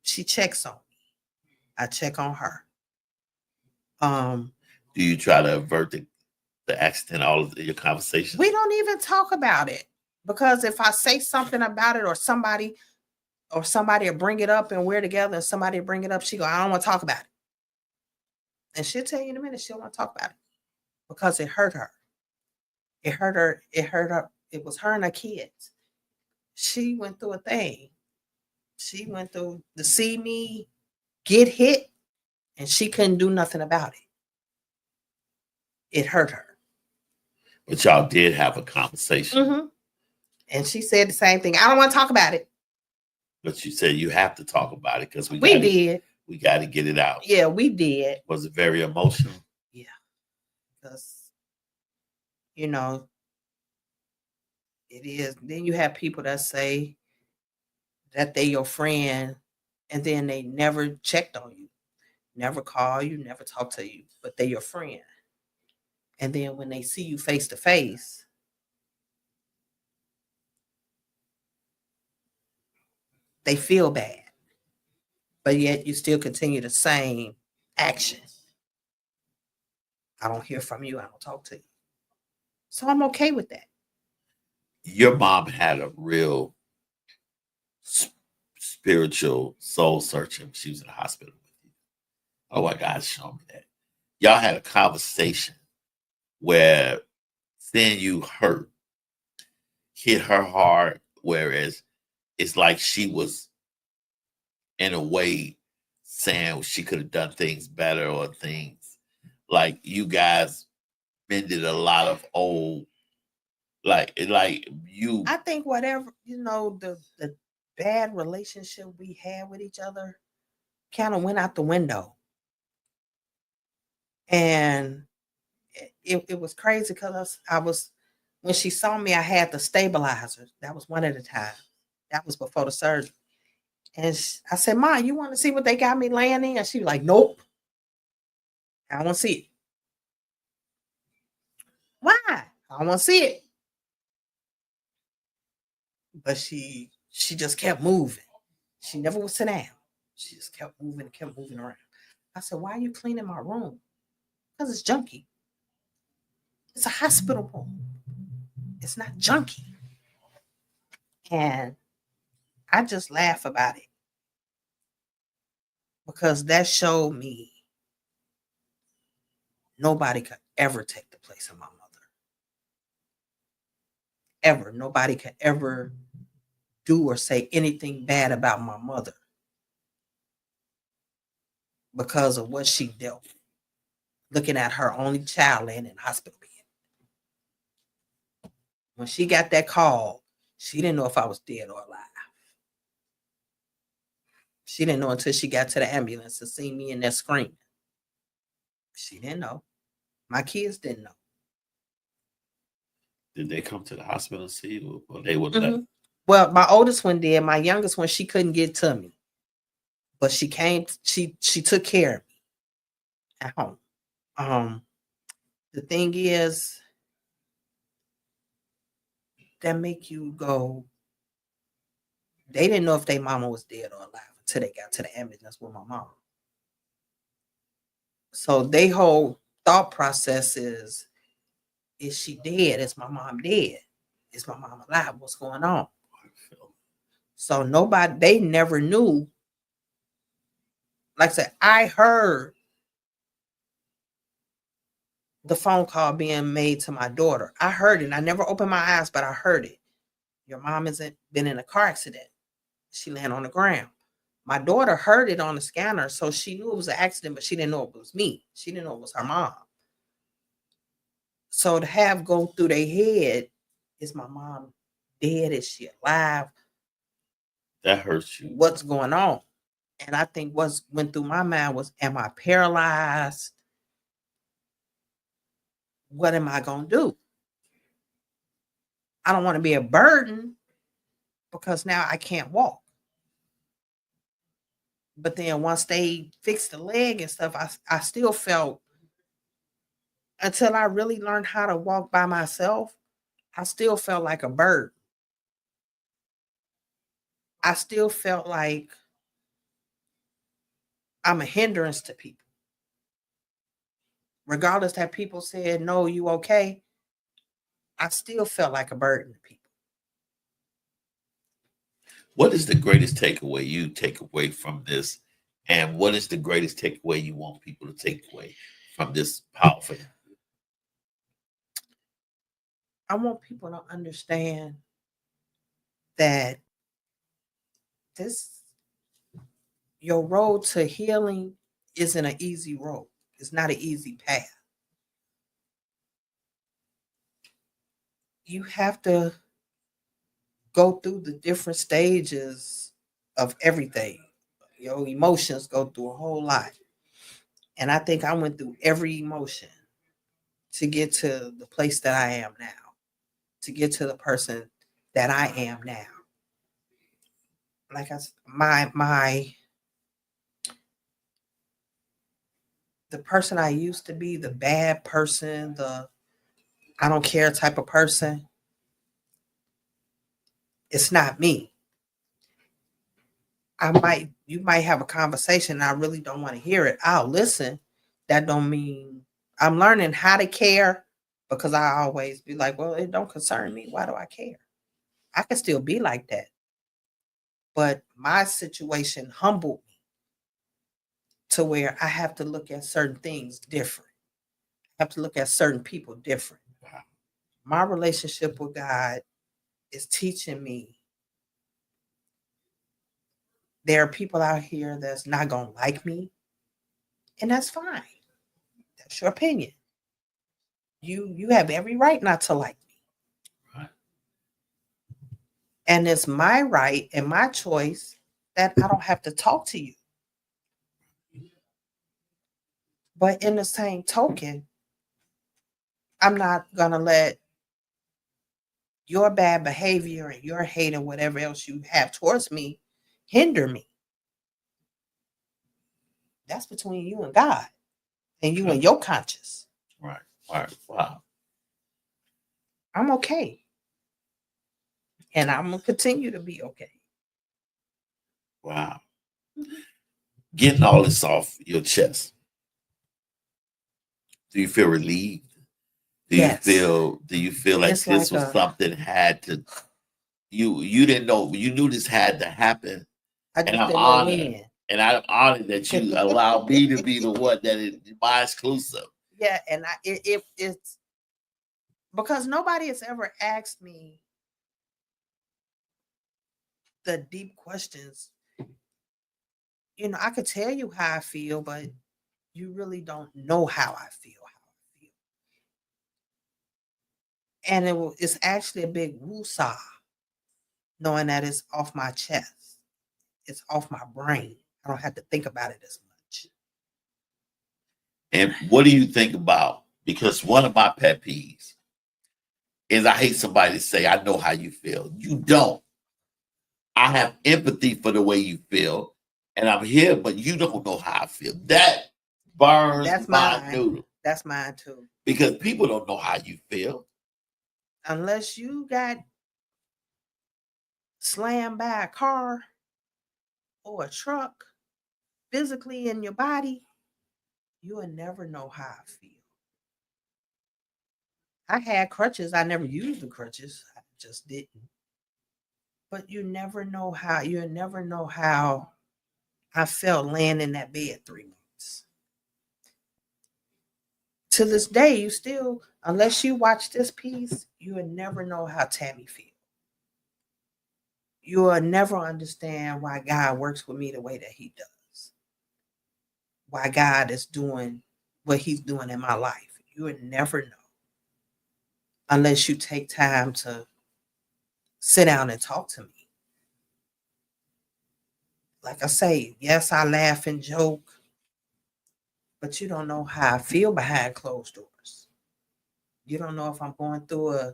she checks on me. I check on her. Do you try to avert the accident, all of your conversations? We don't even talk about it, because if I say something about it, or somebody will bring it up and we're together and somebody will bring it up, she go, I don't want to talk about it. And she'll tell you in a minute she don't want to talk about it because it hurt her. It hurt her. It was her and her kids. She went through a thing. She went through to see me get hit, and she couldn't do nothing about it. It hurt her. But y'all did have a conversation. Mm-hmm. And she said the same thing. I don't want to talk about it. But you said you have to talk about it because we did. We got to get it out. Yeah, we did. Was it very emotional? Yeah. Because, it is. Then you have people that say that they your friend, and then they never checked on you, never call you, never talk to you, but they your friend. And then when they see you face to face, they feel bad, but yet you still continue the same action. I don't hear from you. I don't talk to you. So I'm okay with that. Your mom had a real spiritual soul searching. She was in the hospital with you. Oh my God, show me that. Y'all had a conversation where seeing you hurt hit her hard, whereas it's like she was in a way saying she could have done things better, or things like you guys mended a lot of old, like you. I think whatever, the bad relationship we had with each other kind of went out the window. And it was crazy because when she saw me, I had the stabilizer. That was one at a time. That was before the surgery. And I said, Ma, you want to see what they got me laying in? And she was like, nope. I don't want to see it. Why? I don't want to see it. But she just kept moving. She never would sit down. She just kept moving around. I said, why are you cleaning my room? Because it's junky. It's a hospital room. It's not junky. And I just laugh about it because that showed me nobody could ever take the place of my mother. Ever. Nobody could ever do or say anything bad about my mother because of what she dealt with. Looking at her only child laying in the hospital bed. When she got that call, she didn't know if I was dead or alive. She didn't know until she got to the ambulance and seen me in there screaming. She didn't know. My kids didn't know. Did they come to the hospital and see you, or they would let? Well, my oldest one did. My youngest one, she couldn't get to me. But she came, she took care of me at home. The thing is, that make you go, they didn't know if their mama was dead or alive until they got to the ambulance with my mom. So they whole thought process is she dead? Is my mom dead? Is my mom alive? What's going on? So they never knew. Like I said, I heard the phone call being made to my daughter. I heard it. I never opened my eyes, but I heard it. Your mom hasn't been in a car accident. She landed on the ground. My daughter heard it on the scanner, so she knew it was an accident, but she didn't know it was me. She didn't know it was her mom. So to have go through their head, is my mom dead? Is she alive? That hurts you. What's going on? And I think what went through my mind was, am I paralyzed? What am I going to do? I don't want to be a burden because now I can't walk. But then once they fixed the leg and stuff, I still felt, until I really learned how to walk by myself, I still felt like a bird. I still felt like I'm a hindrance to people. Regardless that people said, no, you okay? I still felt like a burden to people. What is the greatest takeaway you take away from this? And what is the greatest takeaway you want people to take away from this powerful? I want people to understand that your road to healing isn't an easy road. It's not an easy path. You have to go through the different stages of everything. Your emotions go through a whole lot. And I think I went through every emotion to get to the place that I am now, to get to the person that I am now. Like I said, the person I used to be, the bad person, the I don't care type of person, it's not me. you might have a conversation and I really don't want to hear it. I'll listen. That don't mean I'm learning how to care, because I always be like, well, it don't concern me. Why do I care? I can still be like that. But my situation humbled me to where I have to look at certain things different. I have to look at certain people different. My relationship with God is teaching me there are people out here that's not going to like me, and that's fine. That's your opinion. You have every right not to like me. Right. And it's my right and my choice that I don't have to talk to you. But in the same token, I'm not going to let your bad behavior and your hate and whatever else you have towards me hinder me. That's between you and God and you and your conscience. Right. Wow. I'm okay. And I'm going to continue to be okay. Wow. Getting all this off your chest. Do you feel relieved? Yes. Do you feel like It's this like was something had to you didn't know, you knew this had to happen? I just And I'm didn't know honored. when. And I'm honored that you allow me to be the one that is my exclusive. Yeah, and it's because nobody has ever asked me the deep questions. You know, I could tell you how I feel, but you really don't know how I feel. And it's actually a big woosah, knowing that it's off my chest. It's off my brain. I don't have to think about it as much. And what do you think about? Because one of my pet peeves is I hate somebody to say, I know how you feel. You don't. I have empathy for the way you feel, and I'm here, but you don't know how I feel. That burns That's my mine. noodle. That's mine too. Because people don't know how you feel. Unless you got slammed by a car or a truck physically in your body, you will never know how I feel. I had crutches. I never used the crutches. I just didn't. But you never know how. You never know how I felt laying in that bed 3 months. To this day, you still, unless you watch this piece, you will never know how Tammy feels. You will never understand why God works with me the way that He does. Why God is doing what He's doing in my life. You will never know unless you take time to sit down and talk to me. Like I say, yes, I laugh and joke, but you don't know how I feel behind closed doors. You don't know if I'm going through a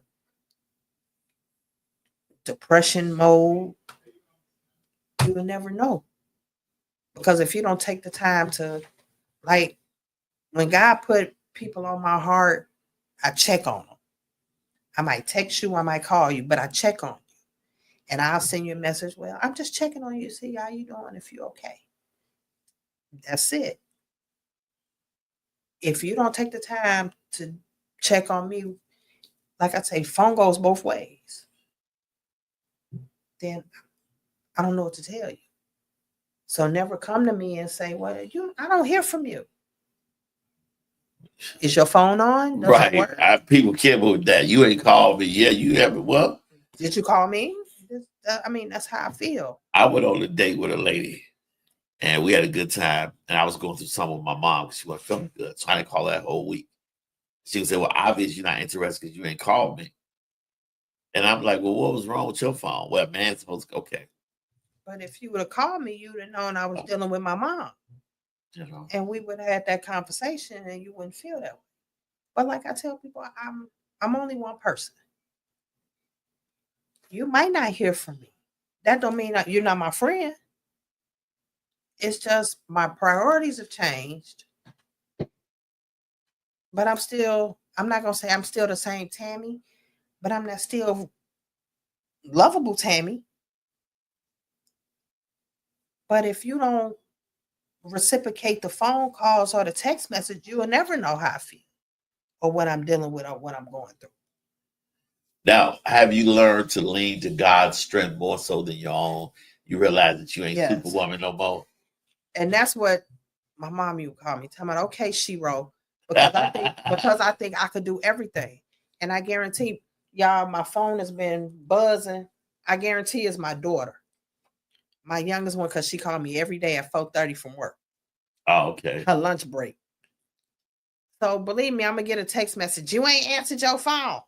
depression mode. You will never know. Because if you don't take the time to, like, when God put people on my heart, I check on them. I might text you, I might call you, but I check on you. And I'll send you a message. Well, I'm just checking on you, see how you doing, if you're okay. That's it. If you don't take the time to check on me, like I say, phone goes both ways. Then I don't know what to tell you. So never come to me and say, well, I don't hear from you. Is your phone on? Does it work? People care about that. You ain't called me. Yeah, you haven't. Well, did you call me? I mean, that's how I feel. I went on a date with a lady and we had a good time. And I was going through some with my mom because she wasn't feeling good. So I didn't call her that whole week. She would say, well, obviously you're not interested because you ain't called me. And I'm like, well, what was wrong with your phone? Well, man, supposed to, okay. But if you would have called me, you would have known I was dealing with my mom. You know? And we would have had that conversation and you wouldn't feel that way. But like I tell people, I'm only one person. You might not hear from me. That don't mean you're not my friend. It's just my priorities have changed. But I'm not going to say I'm still the same Tammy, but I'm not still lovable Tammy. But if you don't reciprocate the phone calls or the text message, you will never know how I feel or what I'm dealing with or what I'm going through. Now, have you learned to lean to God's strength more so than your own? You realize that you ain't Yes. Superwoman no more. And that's what my mom used to call me. Tell me, okay, Shiro, because I think I could do everything. And I guarantee y'all, my phone has been buzzing. I guarantee it's my daughter, my youngest one, because she called me every day at 4:30 from work. Oh, okay. Her lunch break. So believe me, I'm gonna get a text message. You ain't answered your phone.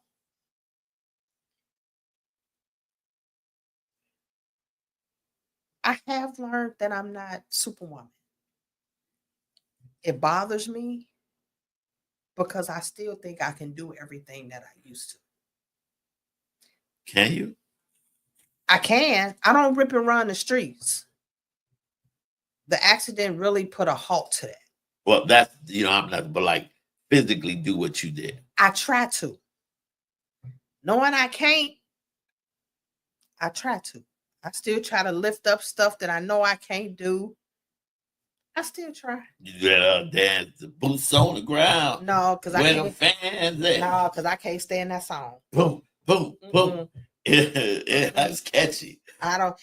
I have learned that I'm not Superwoman. It bothers me because I still think I can do everything that I used to. Can you? I can. I don't rip and run the streets. The accident really put a halt to that. Well, that's, I'm not, but like physically do what you did. I try to. Knowing I can't, I try to. I still try to lift up stuff that I know I can't do. I still try. You do that dance, the boots on the ground. No, because I can't. Fans at? No, because I can't stand that song. Boom, boom, boom. That's catchy. I don't.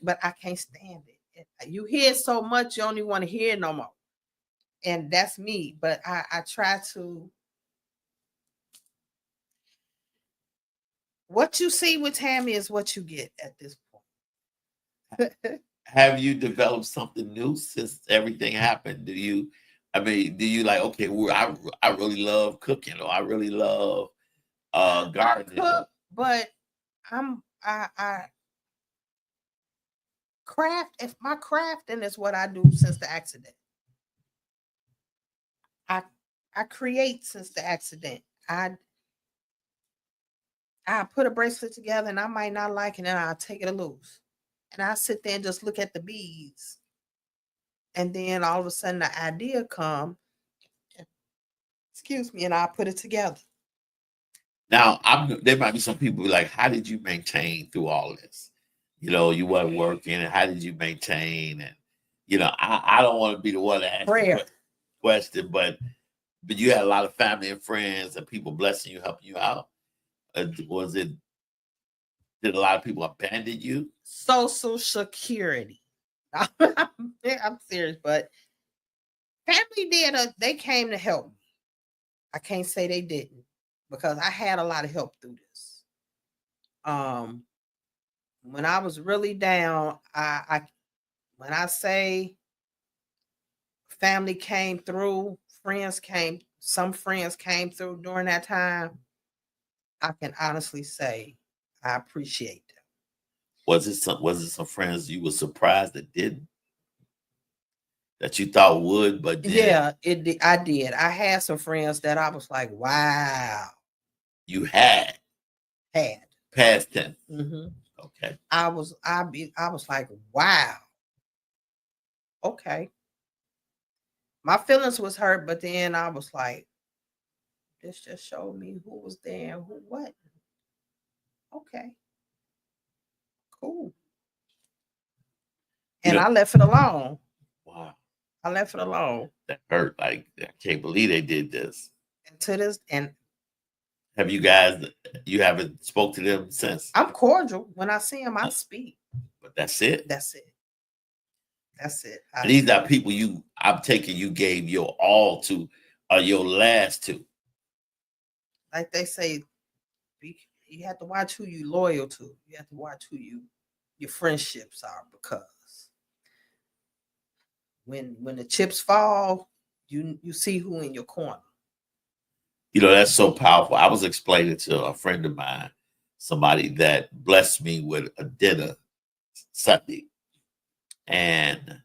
But I can't stand it. You hear it so much, you don't even want to hear it no more. And that's me. But I try to. What you see with Tammy is what you get at this point. Have you developed something new since everything happened? Do you like, okay, I really love cooking, or I really love gardening? I cook, but I craft. If my crafting is what I do since the accident. I create since the accident. I put a bracelet together and I might not like it, and I'll take it loose. And I sit there and just look at the beads. And then all of a sudden the idea come, excuse me, and I put it together. Now, there might be some people like, how did you maintain through all this? You weren't working, and how did you maintain? And, I don't want to be the one to ask the question, but you had a lot of family and friends and people blessing you, helping you out. Did a lot of people abandon you? Social Security. I'm serious, but family they came to help me. I can't say they didn't, because I had a lot of help through this. When I was really down, when I say family came through, some friends came through during that time, I can honestly say I appreciate them. Was it some friends you were surprised that didn't? That you thought would, but didn't? Yeah, I did. I had some friends that I was like, wow. You had past tense. Mm-hmm. Okay. I was like, wow. Okay. My feelings was hurt, but then I was like, this just showed me who was there and who wasn't. Okay. Cool. And I left it alone. Wow. I left it alone. That hurt. Like, I can't believe they did this. And to this, and have you haven't spoke to them since? I'm cordial. When I see them, I speak. But that's it. That's it. That's it. These are people I'm taking you gave your all to, or your last to. Like they say, you have to watch who you loyal to. You have to watch who your friendships are, because when the chips fall, you see who in your corner. That's so powerful. I was explaining to a friend of mine, somebody that blessed me with a dinner Sunday, and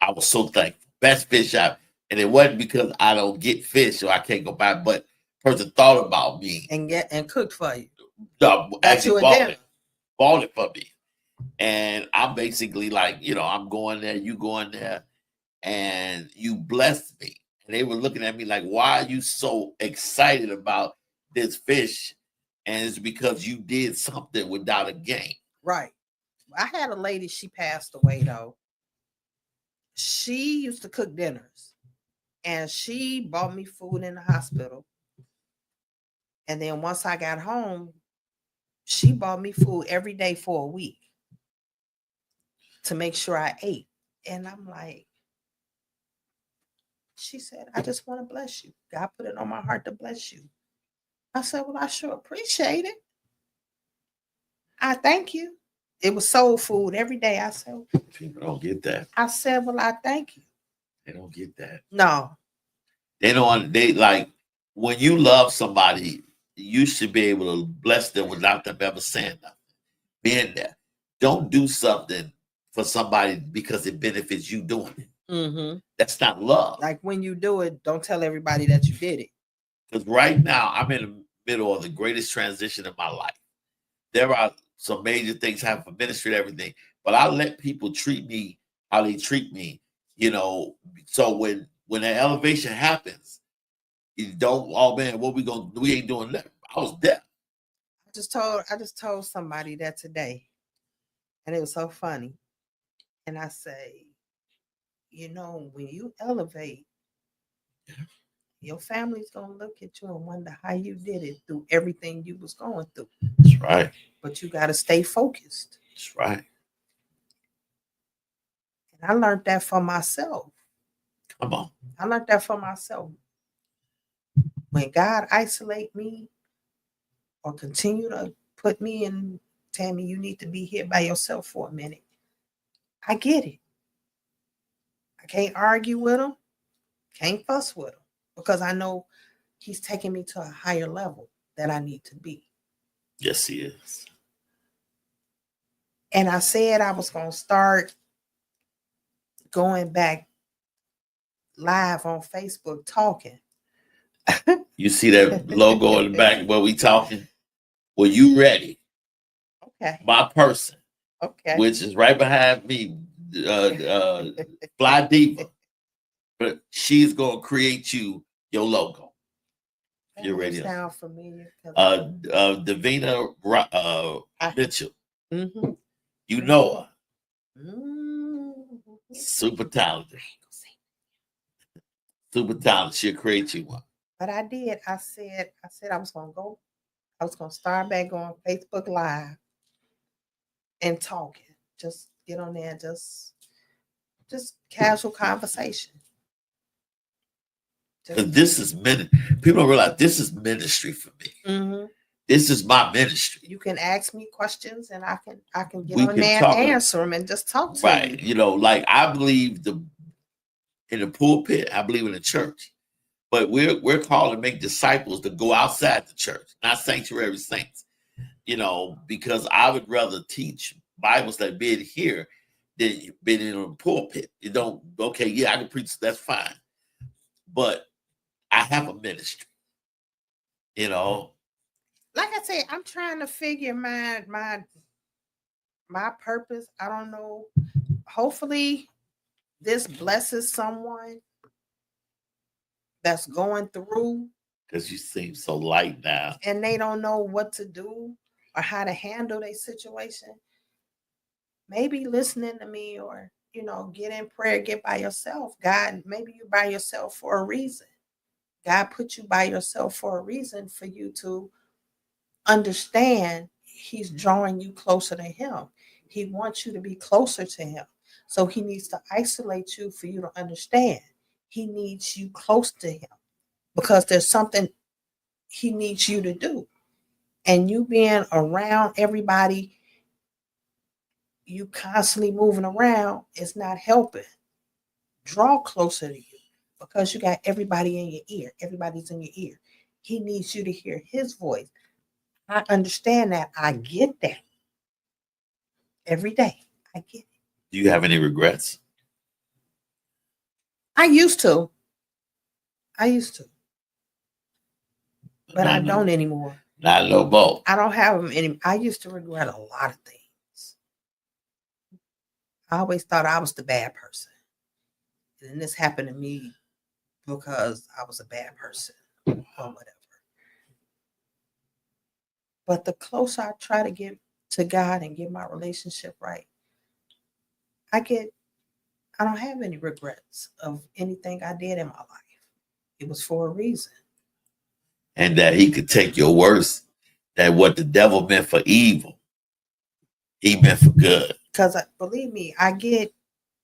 I was so thankful. Best fish and it wasn't because I don't get fish or I can't go buy, but person thought about me and cooked for you. Actually bought it for me. And I'm basically like, I'm going there, you going there, and you blessed me. And they were looking at me like, why are you so excited about this fish? And it's because you did something without a gain. Right. I had a lady, she passed away though. she used to cook dinners, and she bought me food in the hospital. And then once I got home, she bought me food every day for a week to make sure I ate. And I'm like, she said, I just want to bless you. God put it on my heart to bless you. I said, well, I sure appreciate it. I thank you. It was soul food every day. I said, People don't get that. I said, well, I thank you. They don't get that. No. They don't. They like when you love somebody, you should be able to bless them without them ever saying nothing. Being there. Don't do something for somebody because it benefits you doing it. Mm-hmm. That's not love. Like when you do it, don't tell everybody that you did it. Because right now, I'm in the middle of the greatest transition in my life. There are some major things happening for ministry and everything, but I let people treat me how they treat me, you know. So when an elevation happens, you don't, oh man, what we gonna do? We ain't doing that. I was there. I just told somebody that today, and it was so funny. And I say, you know, when you elevate, your family's gonna look at you and wonder how you did it through everything you was going through. That's right. But you got to stay focused. That's right. And I learned that for myself. Come on. I learned that for myself. When God isolate me or continue to put me in, Tammy, you need to be here by yourself for a minute. I get it. I can't argue with him. Can't fuss with him because I know he's taking me to a higher level that I need to be. Yes, he is. And I said I was going to start going back live on Facebook talking. You see that logo in the back where we talking? Well, you ready? Okay. My person, Okay. which is right behind me, Fly Diva. But she's gonna create you your logo. You're ready. Sound familiar? Davina Mitchell. Mm-hmm. You know her. Mm-hmm. Super talented. Super talented. She'll create you one. But I did. I said I was gonna go. I was gonna start back on Facebook Live and talking. Just get on there and just casual conversation. Because this is people don't realize this is ministry for me. Mm-hmm. This is my ministry. You can ask me questions and I can get on there and answer them and just talk to you. Right. You know, like I believe in the pulpit, I believe in the church. But we're called to make disciples to go outside the church, not sanctuary saints. You know, because I would rather teach Bibles that been here than been in a pulpit. You don't, okay, yeah, I can preach, that's fine. But I have a ministry, you know. Like I said, I'm trying to figure my purpose. I don't know. Hopefully this blesses someone that's going through. Because you seem so light now. And they don't know what to do or how to handle their situation. Maybe listening to me or, you know, get in prayer, get by yourself. God, maybe you're by yourself for a reason. God put you by yourself for a reason for you to understand he's drawing you closer to him. He wants you to be closer to him. So he needs to isolate you for you to understand. He needs you close to him because there's something he needs you to do. And you being around everybody, you constantly moving around is not helping. Draw closer to you because you got everybody in your ear. Everybody's in your ear. He needs you to hear his voice. I understand that. I get that. Every day. I get it. Do you have any regrets? I used to. But I don't anymore. Not no more. I don't have them any. I used to regret a lot of things. I always thought I was the bad person. And this happened to me because I was a bad person or whatever. But the closer I try to get to God and get my relationship right, I get I don't have any regrets of anything I did in my life. It was for a reason. And that he could take your worst, that what the devil meant for evil, he meant for good. Because believe me,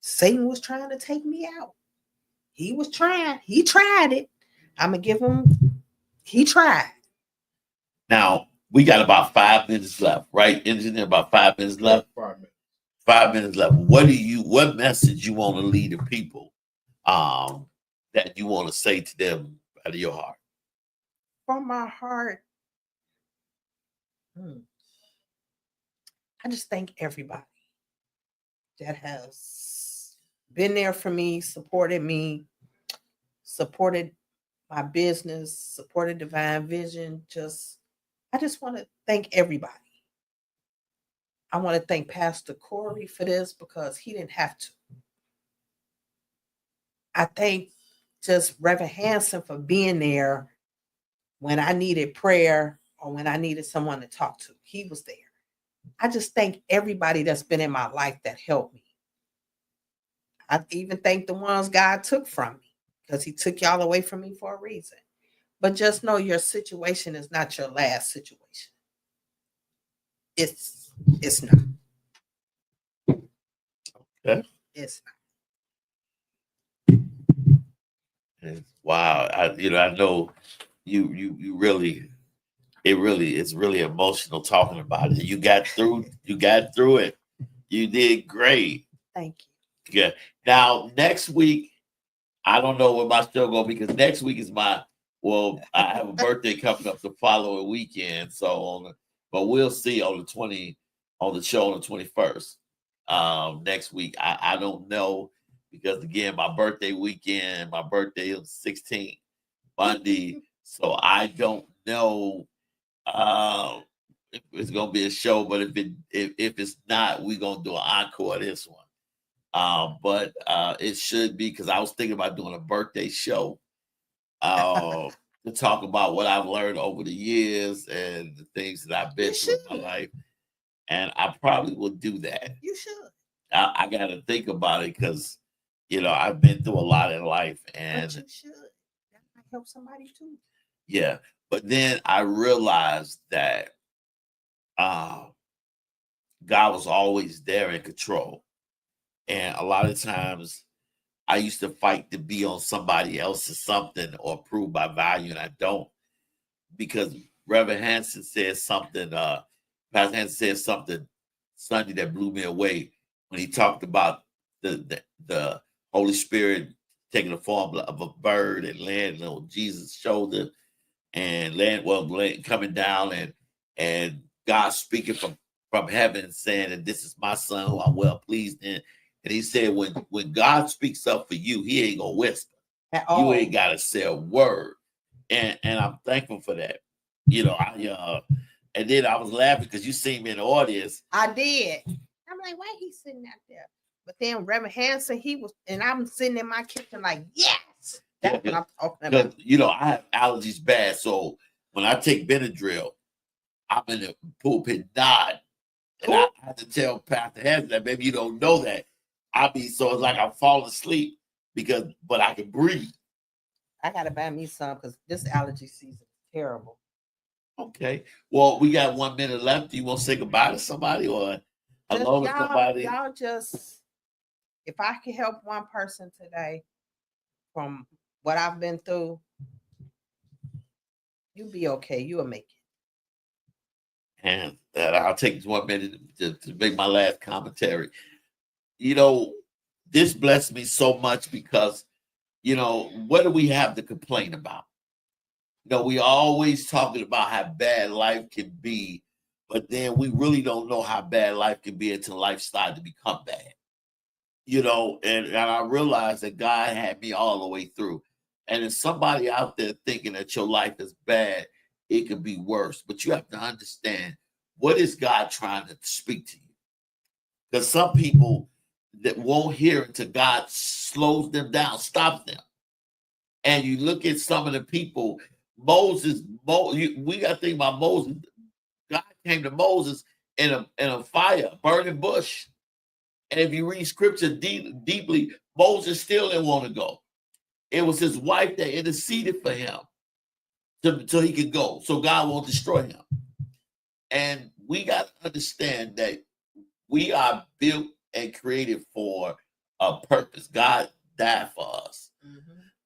Satan was trying to take me out. He tried it. I'm going to give him, he tried. Now, we got about 5 minutes left, right? Engineer, about 5 minutes left. 5 minutes. 5 minutes left. What message you want to lead the people that you want to say to them out of your heart? From my heart, I just thank everybody that has been there for me, supported my business, supported Divine Vision. I just want to thank everybody. I want to thank Pastor Corey for this because he didn't have to. I thank just Reverend Hanson for being there when I needed prayer or when I needed someone to talk to. He was there. I just thank everybody that's been in my life that helped me. I even thank the ones God took from me because he took y'all away from me for a reason. But just know your situation is not your last situation. It's not. Okay. It's not. Wow. I know you really, it's really emotional talking about it. You got through it. You did great. Thank you. Yeah. Now, next week, I don't know what my show going to be because next week is I have a birthday coming up the following weekend. But we'll see on the show on the 21st. Next week. I don't know because again, my birthday weekend, my birthday is 16th, Monday. So I don't know if it's gonna be a show, but if it's not, we're gonna do an encore of this one. But it should be because I was thinking about doing a birthday show to talk about what I've learned over the years and the things that I've been through in my life. And I probably will do that. You should. I got to think about it because, I've been through a lot in life. And but you should. That might help somebody too. Yeah. But then I realized that God was always there in control. And a lot of times I used to fight to be on somebody else's something or prove my value, and I don't. Because Reverend Hanson said something, Pastor Hanson said something Sunday that blew me away when he talked about the Holy Spirit taking the form of a bird and landing on Jesus' shoulder and coming down and God speaking from heaven saying that this is my son who I'm well pleased in. And he said, when God speaks up for you, he ain't gonna whisper. You ain't gotta say a word. And I'm thankful for that. And then I was laughing because you seen me in the audience. I did. I'm like, why he sitting out there? But then Reverend Hanson, and I'm sitting in my kitchen like, yes. That's what I'm talking about. I have allergies bad. So when I take Benadryl, I'm in the pulpit nod. And I had to tell Pastor Hanson that maybe you don't know that. It's like I'm falling asleep but I can breathe. I gotta buy me some because this allergy season is terrible. Okay. Well, we got 1 minute left. Do you want to say goodbye to somebody or hello to somebody? Y'all if I can help one person today from what I've been through, you'll be okay. You'll make it. And I'll take 1 minute to make my last commentary. This blessed me so much because, what do we have to complain about? We always talking about how bad life can be, but then we really don't know how bad life can be until life started to become bad. And I realized that God had me all the way through. And if somebody out there thinking that your life is bad, it could be worse. But you have to understand, what is God trying to speak to you? Because some people that won't hear until God slows them down, stops them. And you look at some of the people, we got to think about Moses. God came to Moses in a fire, burning bush. And if you read scripture deeply, Moses still didn't want to go. It was his wife that interceded for him so he could go, so God won't destroy him. And we got to understand that we are built and created for a purpose. God died for us.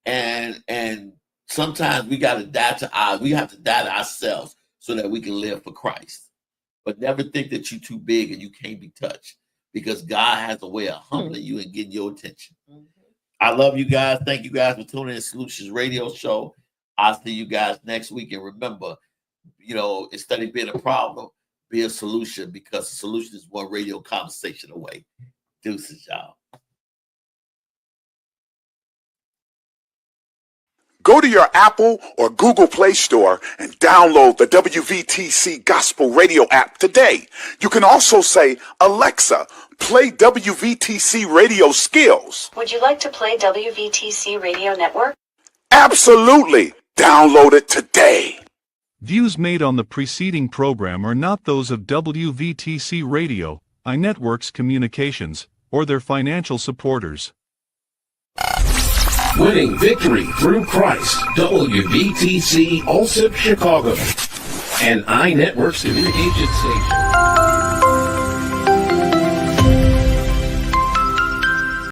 And sometimes we got to we have to die to ourselves so that we can live for Christ. But never think that you're too big and you can't be touched, because God has a way of humbling you and getting your attention. I love you guys. Thank you guys for tuning in to Solutions Radio Show. I'll see you guys next week. And remember, instead of being a problem, be a solution, because the solution is one radio conversation away. Deuces, y'all. Go to your Apple or Google Play Store and download the WVTC Gospel Radio app today. You can also say, Alexa, play WVTC Radio Skills. Would you like to play WVTC Radio Network? Absolutely. Download it today. Views made on the preceding program are not those of WVTC Radio, iNetworks Communications, or their financial supporters. Winning victory through Christ, WVTC Allsip Chicago, and iNetworks Communication Station.